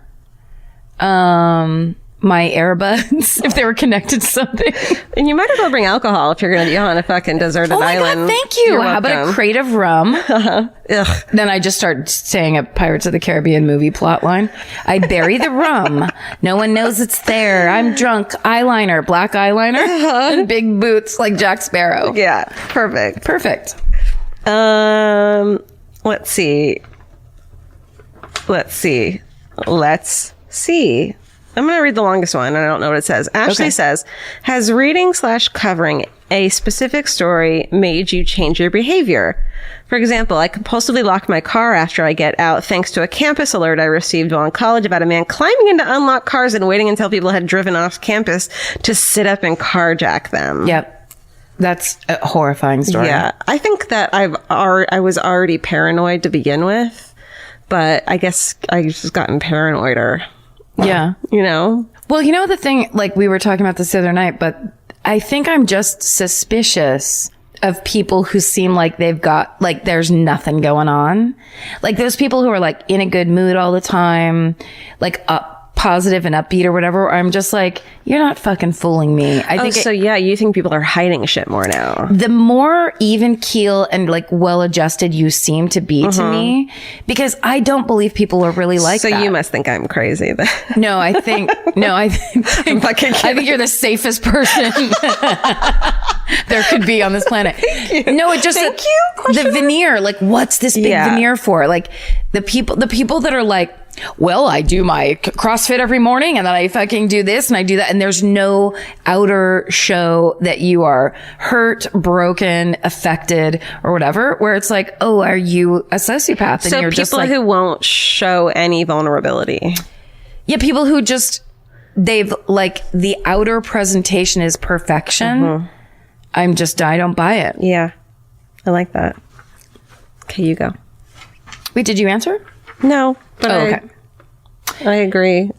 Speaker 3: My earbuds, if they were connected to something.
Speaker 1: And you might as well bring alcohol if you're going to be on a fucking deserted
Speaker 3: Oh my
Speaker 1: island.
Speaker 3: God, thank you.
Speaker 1: You're
Speaker 3: How about a
Speaker 1: welcome.
Speaker 3: crate of rum?
Speaker 1: Ugh.
Speaker 3: Then I just start saying a Pirates of the Caribbean movie plot line. I bury the rum. No one knows it's there. I'm drunk. Eyeliner, black eyeliner, and big boots like Jack Sparrow.
Speaker 1: Yeah, perfect.
Speaker 3: Perfect.
Speaker 1: Let's see. I'm going to read the longest one. I don't know what it says. Ashley says, has reading/covering a specific story made you change your behavior? For example, I compulsively lock my car after I get out thanks to a campus alert I received while in college about a man climbing into unlocked cars and waiting until people had driven off campus to sit up and carjack them.
Speaker 3: Yep. That's a horrifying story.
Speaker 1: Yeah. I think that I was already paranoid to begin with, but I guess I just gotten paranoider.
Speaker 3: Yeah.
Speaker 1: You know?
Speaker 3: Well, you know the thing, like we were talking about this the other night, but I think I'm just suspicious of people who seem like they've got, like there's nothing going on. Like those people who are like in a good mood all the time, like positive and upbeat or whatever. I'm just like, you're not fucking fooling me. I think
Speaker 1: you think people are hiding shit more now.
Speaker 3: the more even keel and like well adjusted you seem to be to me, because I don't believe people are really like
Speaker 1: So
Speaker 3: that.
Speaker 1: you must think I'm crazy then.
Speaker 3: No, I think I think you're the safest person there could be on this planet. No, it just the veneer. Like, what's this big veneer for? Like the people that are like, well, I do my CrossFit every morning and then I fucking do this and I do that. And there's no outer show that you are hurt, broken, affected or whatever, where it's like, oh, are you a sociopath? And
Speaker 1: So
Speaker 3: you're
Speaker 1: people
Speaker 3: just like,
Speaker 1: who won't show any vulnerability.
Speaker 3: yeah, people who just, they've like the outer presentation is perfection. I don't buy it.
Speaker 1: Yeah. I like that. Okay, you go.
Speaker 3: Wait, did you answer?
Speaker 1: No. But
Speaker 3: okay.
Speaker 1: I agree.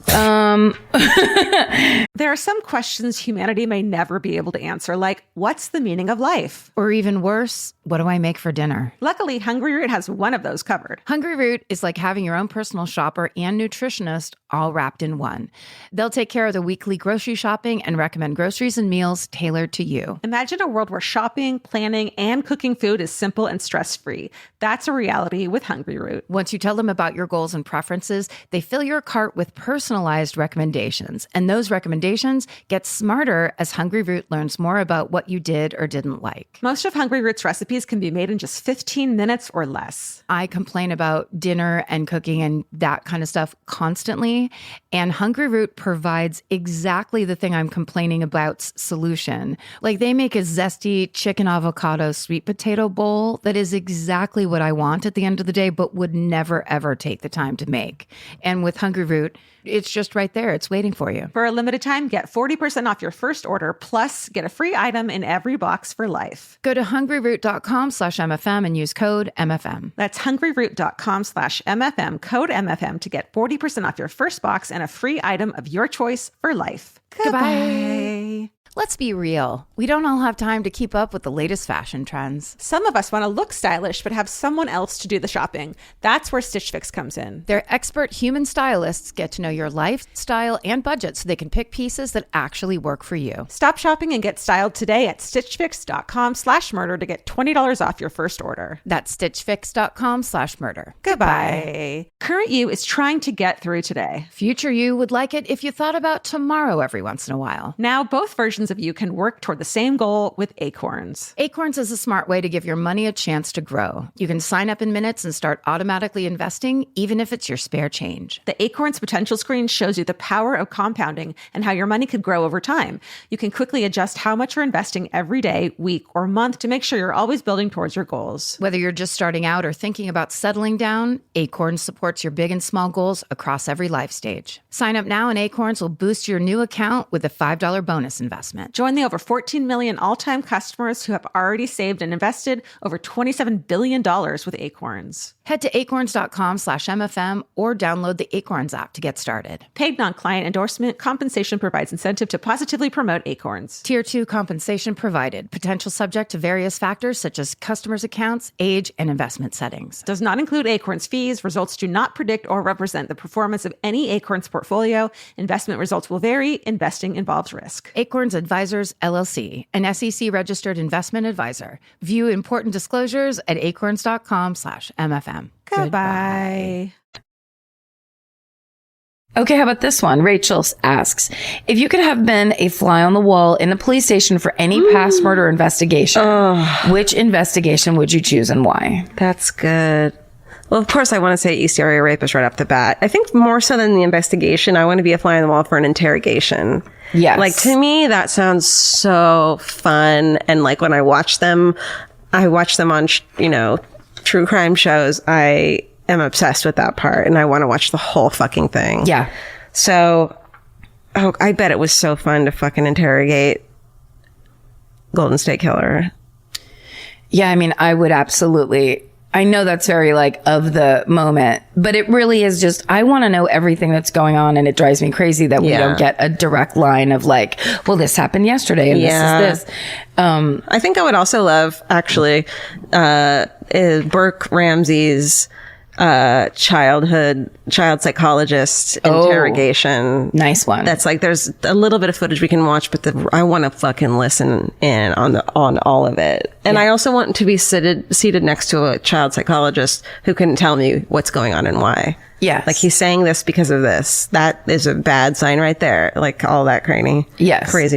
Speaker 2: There are some questions humanity may never be able to answer, like, what's the meaning of life?
Speaker 4: Or even worse, what do I make for dinner?
Speaker 2: Luckily, Hungry Root has one of those covered.
Speaker 4: Hungry Root is like having your own personal shopper and nutritionist all wrapped in one. They'll take care of the weekly grocery shopping and recommend groceries and meals tailored to you.
Speaker 2: Imagine a world where shopping, planning, and cooking food is simple and stress-free. That's a reality with Hungry Root.
Speaker 4: Once you tell them about your goals and preferences, they fill your cart with personalized recommendations. And those recommendations get smarter as Hungry Root learns more about what you did or didn't like.
Speaker 2: Most of Hungry Root's recipes can be made in just 15 minutes or less.
Speaker 4: I complain about dinner and cooking and that kind of stuff constantly. And Hungry Root provides exactly the thing I'm complaining about's solution. Like they make a zesty chicken avocado sweet potato bowl that is exactly what I want at the end of the day, but would never, ever take the time to make. And with Hungry Root, it's just right there. It's waiting for you.
Speaker 2: For a limited time, get 40% off your first order, plus get a free item in every box for life.
Speaker 4: Go to hungryroot.com/MFM and use code MFM.
Speaker 2: That's hungryroot.com/MFM, code MFM to get 40% off your first box and a free item of your choice for life.
Speaker 4: Goodbye. Let's be real. We don't all have time to keep up with the latest fashion trends.
Speaker 2: Some of us want to look stylish, but have someone else to do the shopping. That's where Stitch Fix comes in.
Speaker 4: Their expert human stylists get to know your lifestyle and budget so they can pick pieces that actually work for you.
Speaker 2: Stop shopping and get styled today at stitchfix.com/murder to get $20 off your first order.
Speaker 4: That's stitchfix.com/murder.
Speaker 2: Goodbye. Current you is trying to get through today.
Speaker 4: Future you would like it if you thought about tomorrow every once in a while.
Speaker 2: Now both versions of you can work toward the same goal with Acorns.
Speaker 4: Acorns is a smart way to give your money a chance to grow. You can sign up in minutes and start automatically investing, even if it's your spare change.
Speaker 2: The Acorns potential screen shows you the power of compounding and how your money could grow over time. You can quickly adjust how much you're investing every day, week, or month to make sure you're always building towards your goals.
Speaker 4: Whether you're just starting out or thinking about settling down, Acorns supports your big and small goals across every life stage. Sign up now and Acorns will boost your new account with a $5 bonus investment.
Speaker 2: investment. Join the over 14 million all-time customers who have already saved and invested over $27 billion with Acorns.
Speaker 4: Head to acorns.com/MFM or download the Acorns app to get started.
Speaker 2: Paid non-client endorsement. Compensation provides incentive to positively promote Acorns.
Speaker 4: Tier 2 compensation provided. Potential subject to various factors such as customers' accounts, age, and investment settings.
Speaker 2: Does not include Acorns fees. Results do not predict or represent the performance of any Acorns portfolio. Investment results will vary. Investing involves risk.
Speaker 4: Acorns Advisors, LLC, an SEC-registered investment advisor. View important disclosures at acorns.com/MFM.
Speaker 2: Goodbye.
Speaker 3: Okay, how about this one? Rachel asks, if you could have been a fly on the wall in a police station for any past murder investigation, which investigation would you choose and why?
Speaker 1: That's good. Well, of course, I want to say East Area Rapist right off the bat. I think more so than the investigation, I want to be a fly on the wall for an interrogation.
Speaker 3: Yes.
Speaker 1: Like, to me, that sounds so fun. And like, when I watch them on, true crime shows. I am obsessed with that part and I want to watch the whole fucking thing.
Speaker 3: Yeah.
Speaker 1: So, I bet it was so fun to fucking interrogate Golden State Killer.
Speaker 3: Yeah, I mean, I would absolutely. I know that's very like of the moment, but it really is just, I want to know everything that's going on, and it drives me crazy that we don't get a direct line of like, well, this happened yesterday and this is this.
Speaker 1: I think I would also love, actually, Burke Ramsey's child psychologist interrogation.
Speaker 3: Nice one.
Speaker 1: That's like, there's a little bit of footage we can watch, but I want to fucking listen in on all of it. And I also want to be seated next to a child psychologist who can tell me what's going on and why.
Speaker 3: Yeah.
Speaker 1: Like, he's saying this because of this. That is a bad sign right there. Like, all that crazy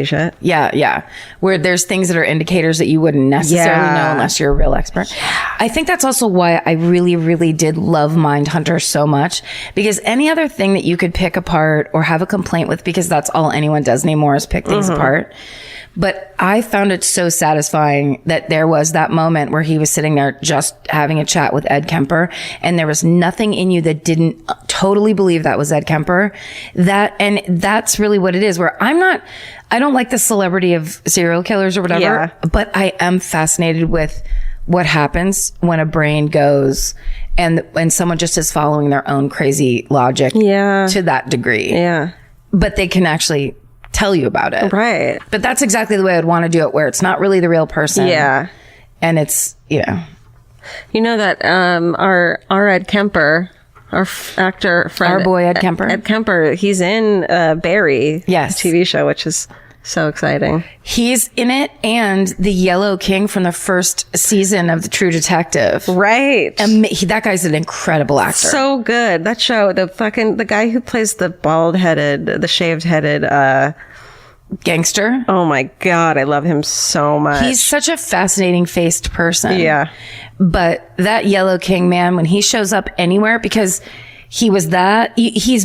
Speaker 1: shit.
Speaker 3: Yeah, yeah. Where there's things that are indicators that you wouldn't necessarily know unless you're a real expert. Yeah. I think that's also why I really, really did love Mindhunter so much, because any other thing that you could pick apart or have a complaint with, because that's all anyone does anymore is pick things apart. But I found it so satisfying that there was that moment where he was sitting there just having a chat with Ed Kemper, and there was nothing in you that didn't totally believe that was Ed Kemper. And that's really what it is, where I don't like the celebrity of serial killers or whatever, but I am fascinated with what happens when a brain goes and someone just is following their own crazy logic to that degree. Yeah. But they can actually tell you about it.
Speaker 1: Right.
Speaker 3: But that's exactly the way I'd want to do it, where it's not really the real person. Yeah. And it's,
Speaker 1: You know that our Ed Kemper, our actor friend,
Speaker 3: our boy Ed Kemper.
Speaker 1: Ed Kemper, he's in Barry, TV show, which is so exciting.
Speaker 3: He's in it, and the Yellow King from the first season of The True Detective.
Speaker 1: Right.
Speaker 3: That guy's an incredible actor.
Speaker 1: So good. That show, the guy who plays the shaved-headed
Speaker 3: gangster.
Speaker 1: Oh my God, I love him so much.
Speaker 3: He's such a fascinating faced person.
Speaker 1: Yeah.
Speaker 3: But that Yellow King, man, when he shows up anywhere, because he's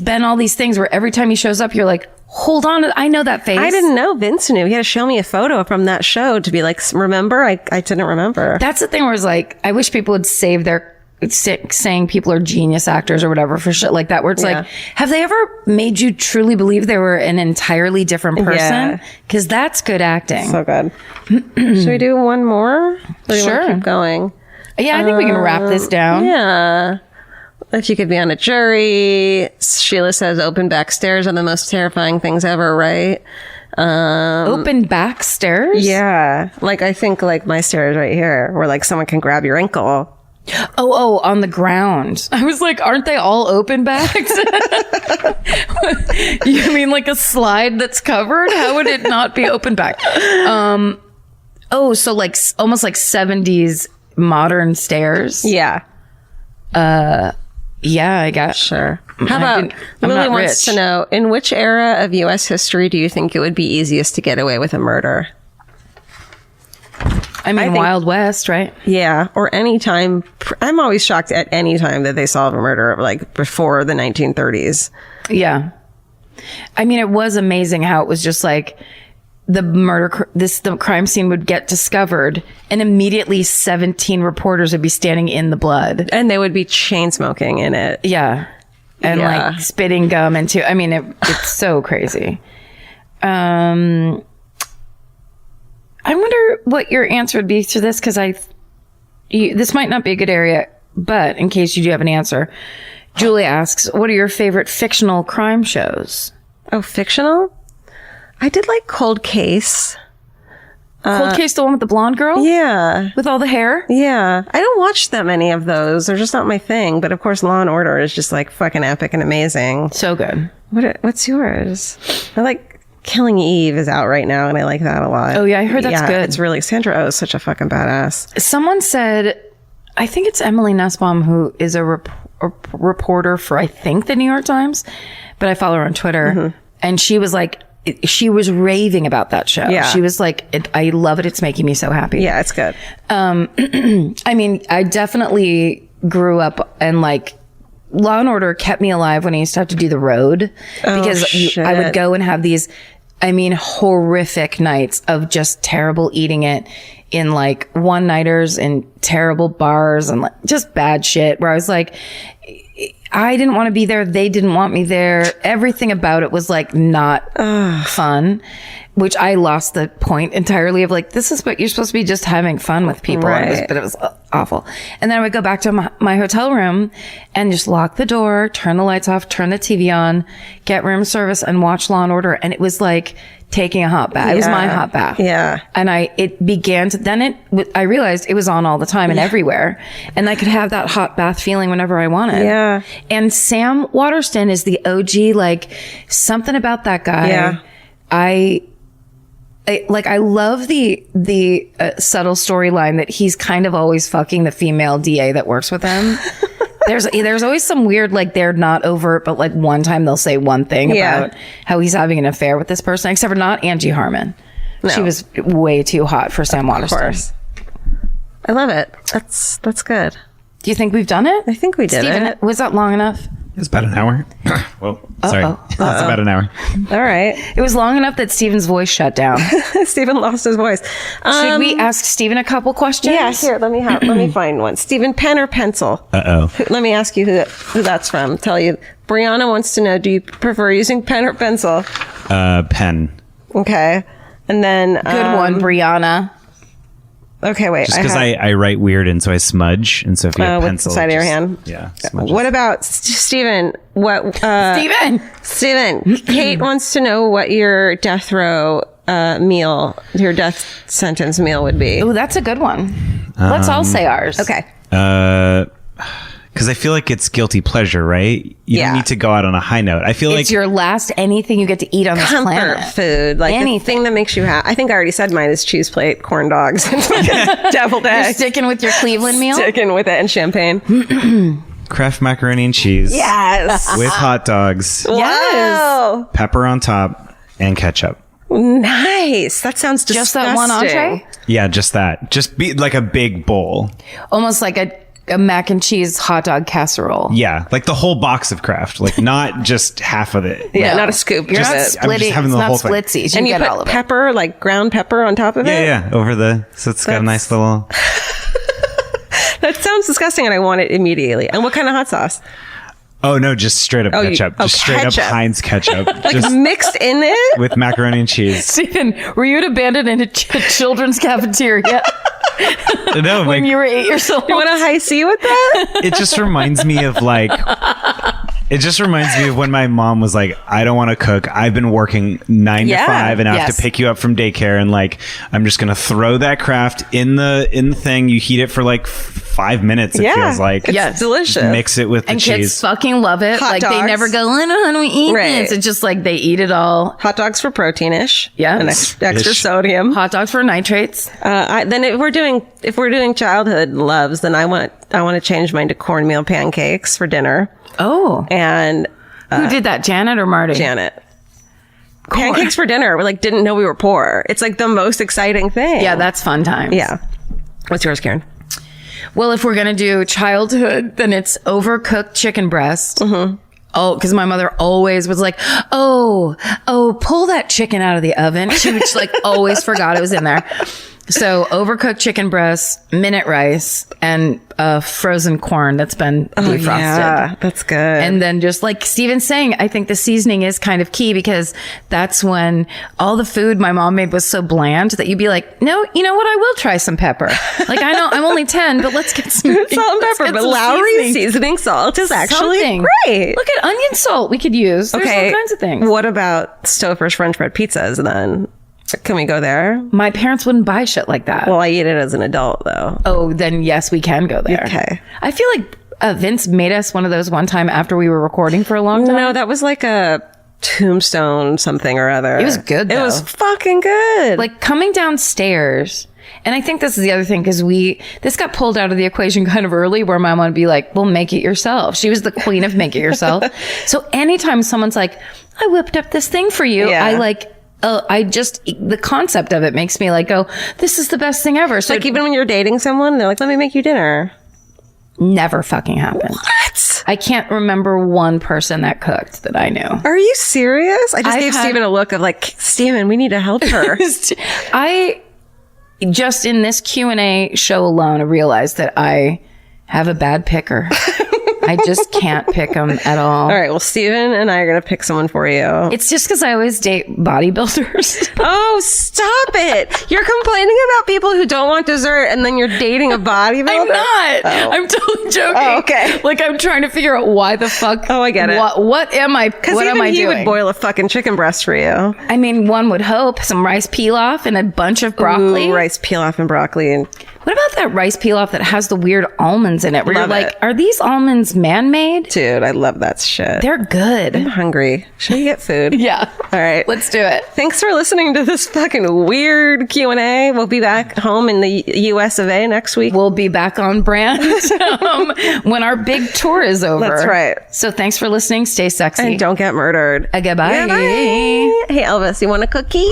Speaker 3: been all these things where every time he shows up, you're like, hold on, I know that face.
Speaker 1: I didn't know Vince knew. He had to show me a photo from that show to be like, remember? I didn't remember.
Speaker 3: That's the thing where it's like, I wish people would save their saying people are genius actors or whatever for shit like that, where it's like, have they ever made you truly believe they were an entirely different person? Because that's good acting.
Speaker 1: So good. Should we do one more? Or
Speaker 3: Sure.
Speaker 1: Keep going.
Speaker 3: Yeah, I think we can wrap this down.
Speaker 1: Yeah. If you could be on a jury, Sheila says open back stairs are the most terrifying things ever, right?
Speaker 3: Open back stairs?
Speaker 1: Yeah. Like, I think like my stairs right here, where like someone can grab your ankle.
Speaker 3: Oh, on the ground. I was like, aren't they all open backs? You mean like a slide that's covered? How would it not be open back? So like almost like 70s modern stairs.
Speaker 1: Yeah.
Speaker 3: Yeah, I guess.
Speaker 1: Sure. How about Lily wants to know, in which era of U.S. history do you think it would be easiest to get away with a murder?
Speaker 3: I mean, Wild West, right?
Speaker 1: Yeah. Or any time. I'm always shocked at any time that they solve a murder, like before the 1930s.
Speaker 3: Yeah. I mean, it was amazing how it was just like the crime scene would get discovered and immediately 17 reporters would be standing in the blood.
Speaker 1: And they would be chain smoking in it.
Speaker 3: Yeah. And like spitting gum into, I mean, it's so crazy. I wonder what your answer would be to this, because this might not be a good area, but in case you do have an answer, Julie asks, what are your favorite fictional crime shows?
Speaker 1: Oh, fictional? I did like Cold Case.
Speaker 3: Cold Case, the one with the blonde girl?
Speaker 1: Yeah.
Speaker 3: With all the hair?
Speaker 1: Yeah. I don't watch that many of those. They're just not my thing. But of course, Law and Order is just like fucking epic and amazing.
Speaker 3: So good.
Speaker 1: What's yours? I like Killing Eve is out right now, and I like that a lot.
Speaker 3: Oh, yeah. I heard that's good.
Speaker 1: It's really, Sandra Oh is such a fucking badass.
Speaker 3: Someone said, I think it's Emily Nussbaum, who is a reporter for, I think, the New York Times, but I follow her on Twitter. And she was like, she was raving about that show.
Speaker 1: Yeah.
Speaker 3: She was like, I love it. It's making me so happy.
Speaker 1: Yeah, it's good.
Speaker 3: I mean, I definitely grew up and like Law and Order kept me alive when I used to have to do the road because I would go and have these, I mean, horrific nights of just terrible eating it in like one-nighters and terrible bars and like just bad shit where I was like, I didn't want to be there. They didn't want me there. Everything about it was like not fun, which I lost the point entirely of like, this is what you're supposed to be, just having fun with people.
Speaker 1: Right.
Speaker 3: But it was awful. And then I would go back to my hotel room and just lock the door, turn the lights off, turn the TV on, get room service and watch Law and Order. And it was like taking a hot bath. It was my hot bath.
Speaker 1: Yeah.
Speaker 3: And it began to, then I realized it was on all the time and everywhere. And I could have that hot bath feeling whenever I wanted.
Speaker 1: Yeah.
Speaker 3: And Sam Waterston is the OG, like something about that guy.
Speaker 1: Yeah.
Speaker 3: I love the subtle storyline that he's kind of always fucking the female DA that works with him. There's always some weird, like they're not overt, but like one time they'll say one thing about how he's having an affair with this person, except for not Angie Harmon. No. She was way too hot for Sam Waterston. Of course.
Speaker 1: I love it. That's good.
Speaker 3: Do you think we've done it?
Speaker 1: I think we did it.
Speaker 3: Was that long enough?
Speaker 5: It's about an hour. Well, sorry. It's about an hour.
Speaker 1: All right.
Speaker 3: It was long enough that Steven's voice shut down.
Speaker 1: Steven lost his voice.
Speaker 3: Should we ask Steven a couple questions?
Speaker 1: Yeah, here, let me find one. Steven, pen or pencil? Let me ask you who that's from. Tell you. Brianna wants to know, do you prefer using pen or pencil?
Speaker 5: Pen.
Speaker 1: Okay. And then...
Speaker 3: Good one, Brianna.
Speaker 1: Okay, wait.
Speaker 5: Just because I write weird and so I smudge. And so if you have
Speaker 1: with
Speaker 5: pencil...
Speaker 1: the side of your hand?
Speaker 5: Yeah.
Speaker 1: What about Steven? Steven, Kate wants to know what your death row meal, your death sentence meal would be.
Speaker 3: Oh, that's a good one. Let's all say ours.
Speaker 1: Okay.
Speaker 5: Because I feel like it's guilty pleasure, right? You don't need to go out on a high note. I feel
Speaker 3: it's your last anything you get to eat on this
Speaker 1: comfort
Speaker 3: planet.
Speaker 1: Food, like anything that makes you happy. I think I already said mine is cheese plate, corn dogs, and deviled eggs.
Speaker 3: You're sticking with your Cleveland meal?
Speaker 1: Sticking with it and champagne.
Speaker 5: Kraft macaroni and cheese.
Speaker 1: Yes.
Speaker 5: With hot dogs.
Speaker 1: Wow.
Speaker 5: Pepper on top and ketchup.
Speaker 1: Nice. That sounds disgusting.
Speaker 3: Just that one entree?
Speaker 5: Yeah, just that. Just be like a big bowl.
Speaker 3: Almost like a mac and cheese hot dog casserole.
Speaker 5: Yeah, like the whole box of Kraft, like not just half of it.
Speaker 1: Yeah, not a scoop.
Speaker 3: You're not
Speaker 5: just
Speaker 3: splitting.
Speaker 5: having
Speaker 3: It's
Speaker 5: the
Speaker 3: not
Speaker 5: whole thing.
Speaker 3: splitsies. You
Speaker 1: and you
Speaker 3: get
Speaker 1: put
Speaker 3: all of it.
Speaker 1: pepper, like ground pepper on top of it?
Speaker 5: Yeah, over the... So it's got a nice little...
Speaker 1: That sounds disgusting and I want it immediately. And what kind of hot sauce?
Speaker 5: Oh, no, just straight up ketchup. Just straight
Speaker 1: ketchup.
Speaker 5: up Heinz ketchup.
Speaker 1: Like
Speaker 5: just
Speaker 1: mixed in it?
Speaker 5: with macaroni and cheese.
Speaker 3: Stephen, were you abandoned in a children's cafeteria
Speaker 5: No,
Speaker 3: when you were 8 years old?
Speaker 1: You want a high C with that?
Speaker 5: it just reminds me of like... It just reminds me of when my mom was like, I don't want to cook. I've been working 9 to 5 and I have to pick you up from daycare. And like, I'm just going to throw that Kraft in the thing. You heat it for like 5 minutes. It feels like
Speaker 1: it's delicious.
Speaker 5: Just mix it with the
Speaker 3: and
Speaker 5: cheese.
Speaker 3: kids fucking love it.
Speaker 1: Hot
Speaker 3: like
Speaker 1: dogs.
Speaker 3: they never go, I don't know how to eat
Speaker 1: Right.
Speaker 3: this. It's just like they eat it all.
Speaker 1: Hot dogs for protein-ish.
Speaker 3: Yeah.
Speaker 1: And extra
Speaker 5: Ish.
Speaker 1: sodium.
Speaker 3: Hot dogs for nitrates.
Speaker 1: Then if we're doing childhood loves, then I want to change mine to cornmeal pancakes for dinner.
Speaker 3: Oh.
Speaker 1: And
Speaker 3: Who did that, Janet or Marty?
Speaker 1: Janet. Pancakes for dinner. We like didn't know we were poor. It's like the most exciting thing.
Speaker 3: Yeah, that's fun times.
Speaker 1: Yeah. What's yours, Karen?
Speaker 3: Well, if we're going to do childhood, then it's overcooked chicken breast. Mm-hmm. Oh, because my mother always was like, oh, pull that chicken out of the oven. She like always forgot it was in there. So overcooked chicken breasts, minute rice, and frozen corn that's been defrosted.
Speaker 1: Yeah, that's good.
Speaker 3: And then just like Steven's saying, I think the seasoning is kind of key because that's when all the food my mom made was so bland that you'd be like, no, you know what? I will try some pepper. Like, I know I'm only 10, but let's get some
Speaker 1: salt and pepper. But Lowry's seasoning salt is actually great.
Speaker 3: Look at onion salt we could use. There's all kinds of things.
Speaker 1: What about Stouffer's French bread pizzas then? Can we go there?
Speaker 3: My parents wouldn't buy shit like that.
Speaker 1: Well, I eat it as an adult, though.
Speaker 3: Oh, then yes, we can go there.
Speaker 1: Okay.
Speaker 3: I feel like Vince made us one of those one time after we were recording for a long time.
Speaker 1: No, that was like a tombstone something or other.
Speaker 3: It was good, though.
Speaker 1: It was fucking good.
Speaker 3: Like coming downstairs, and I think this is the other thing because this got pulled out of the equation kind of early where my mom would be like, well, make it yourself. She was the queen of make it yourself. So anytime someone's like, I whipped up this thing for you,
Speaker 1: Yeah.
Speaker 3: I like, the concept of it makes me like, oh, this is the best thing ever. So
Speaker 1: like even when you're dating someone, they're like, let me make you dinner.
Speaker 3: never fucking happened.
Speaker 1: What?
Speaker 3: I can't remember one person that cooked that I knew.
Speaker 1: Are you serious? I just gave Steven a look of like, Steven, we need to help her.
Speaker 3: I just in this Q&A show alone, I realized that I have a bad picker. I just can't pick them at all.
Speaker 1: All right. Well, Steven and I are going to pick someone for you.
Speaker 3: It's just because I always date bodybuilders.
Speaker 1: Oh, stop it. You're complaining about people who don't want dessert and then you're dating a bodybuilder?
Speaker 3: I'm not.
Speaker 1: Oh.
Speaker 3: I'm totally joking.
Speaker 1: Oh, okay.
Speaker 3: Like I'm trying to figure out why the fuck.
Speaker 1: Oh, I get it.
Speaker 3: What am I? What am I
Speaker 1: he
Speaker 3: doing?
Speaker 1: would boil a fucking chicken breast for you.
Speaker 3: I mean, one would hope some rice pilaf and a bunch of broccoli.
Speaker 1: Ooh, rice pilaf and broccoli. And
Speaker 3: what about that rice pilaf that has the weird almonds in it? Where
Speaker 1: Love
Speaker 3: you're like,
Speaker 1: it.
Speaker 3: are these almonds man-made?
Speaker 1: dude, I love that shit.
Speaker 3: They're good.
Speaker 1: I'm hungry. Should we get food?
Speaker 3: Yeah.
Speaker 1: All right.
Speaker 3: Let's do it.
Speaker 1: Thanks for listening to this fucking weird Q&A. We'll be back home in the US of A next week.
Speaker 3: We'll be back on brand when our big tour is over.
Speaker 1: That's right.
Speaker 3: So thanks for listening. Stay sexy.
Speaker 1: And don't get murdered.
Speaker 3: Goodbye.
Speaker 1: Goodbye. Hey, Elvis, you want a cookie?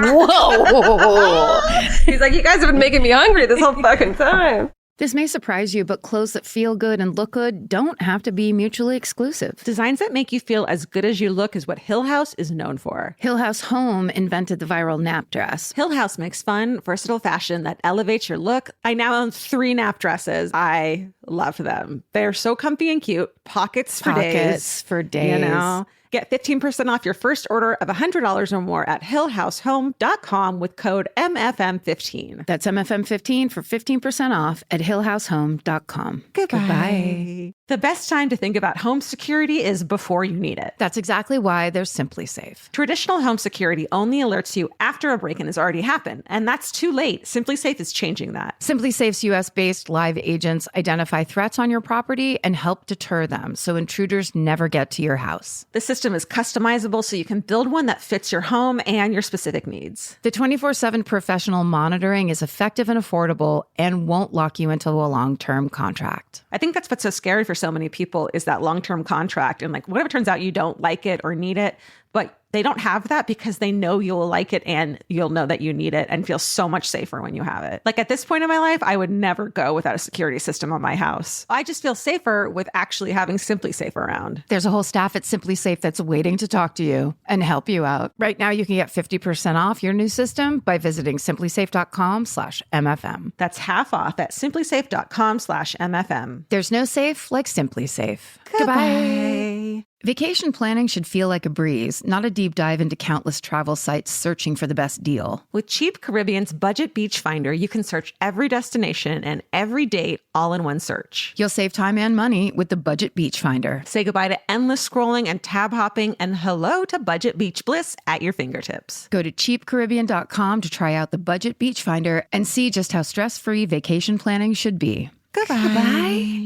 Speaker 3: Whoa.
Speaker 1: He's like, you guys have been making me hungry this whole fucking time.
Speaker 4: This may surprise you, but clothes that feel good and look good don't have to be mutually exclusive.
Speaker 2: Designs that make you feel as good as you look is what Hill House is known for.
Speaker 4: Hill House Home invented the viral nap dress.
Speaker 2: Hill House makes fun, versatile fashion that elevates your look. I now own 3 nap dresses. I love them. They're so comfy and cute. Pockets for days.
Speaker 4: You
Speaker 2: You know, get 15% off your first order of $100 or more at hillhousehome.com with code MFM15.
Speaker 4: That's MFM15 for 15% off at hillhousehome.com.
Speaker 2: Goodbye. The best time to think about home security is before you need it.
Speaker 4: That's exactly why they're Simply Safe.
Speaker 2: Traditional home security only alerts you after a break-in has already happened, and that's too late. Simply Safe is changing that.
Speaker 4: Simply Safe's US-based live agents identify threats on your property and help deter them so intruders never get to your house.
Speaker 2: The system is customizable so you can build one that fits your home and your specific needs.
Speaker 4: The 24/7 professional monitoring is effective and affordable and won't lock you into a long-term contract.
Speaker 2: I think that's what's so scary for so many people is that long-term contract. And like, what if it turns out you don't like it or need it, but they don't have that because they know you'll like it and you'll know that you need it and feel so much safer when you have it. Like at this point in my life, I would never go without a security system on my house. I just feel safer with actually having Simply Safe around.
Speaker 4: There's a whole staff at Simply Safe that's waiting to talk to you and help you out. Right now, you can get 50% off your new system by visiting simplysafe.com/MFM.
Speaker 2: That's half off at simplysafe.com/MFM.
Speaker 4: There's no safe like Simply Safe.
Speaker 2: Goodbye.
Speaker 4: Vacation planning should feel like a breeze, not a deep dive into countless travel sites searching for the best deal.
Speaker 2: With Cheap Caribbean's Budget Beach Finder, you can search every destination and every date all in one search.
Speaker 4: You'll save time and money with the Budget Beach Finder.
Speaker 2: Say goodbye to endless scrolling and tab hopping and hello to Budget Beach Bliss at your fingertips.
Speaker 4: Go to cheapcaribbean.com to try out the Budget Beach Finder and see just how stress-free vacation planning should be.
Speaker 2: Goodbye.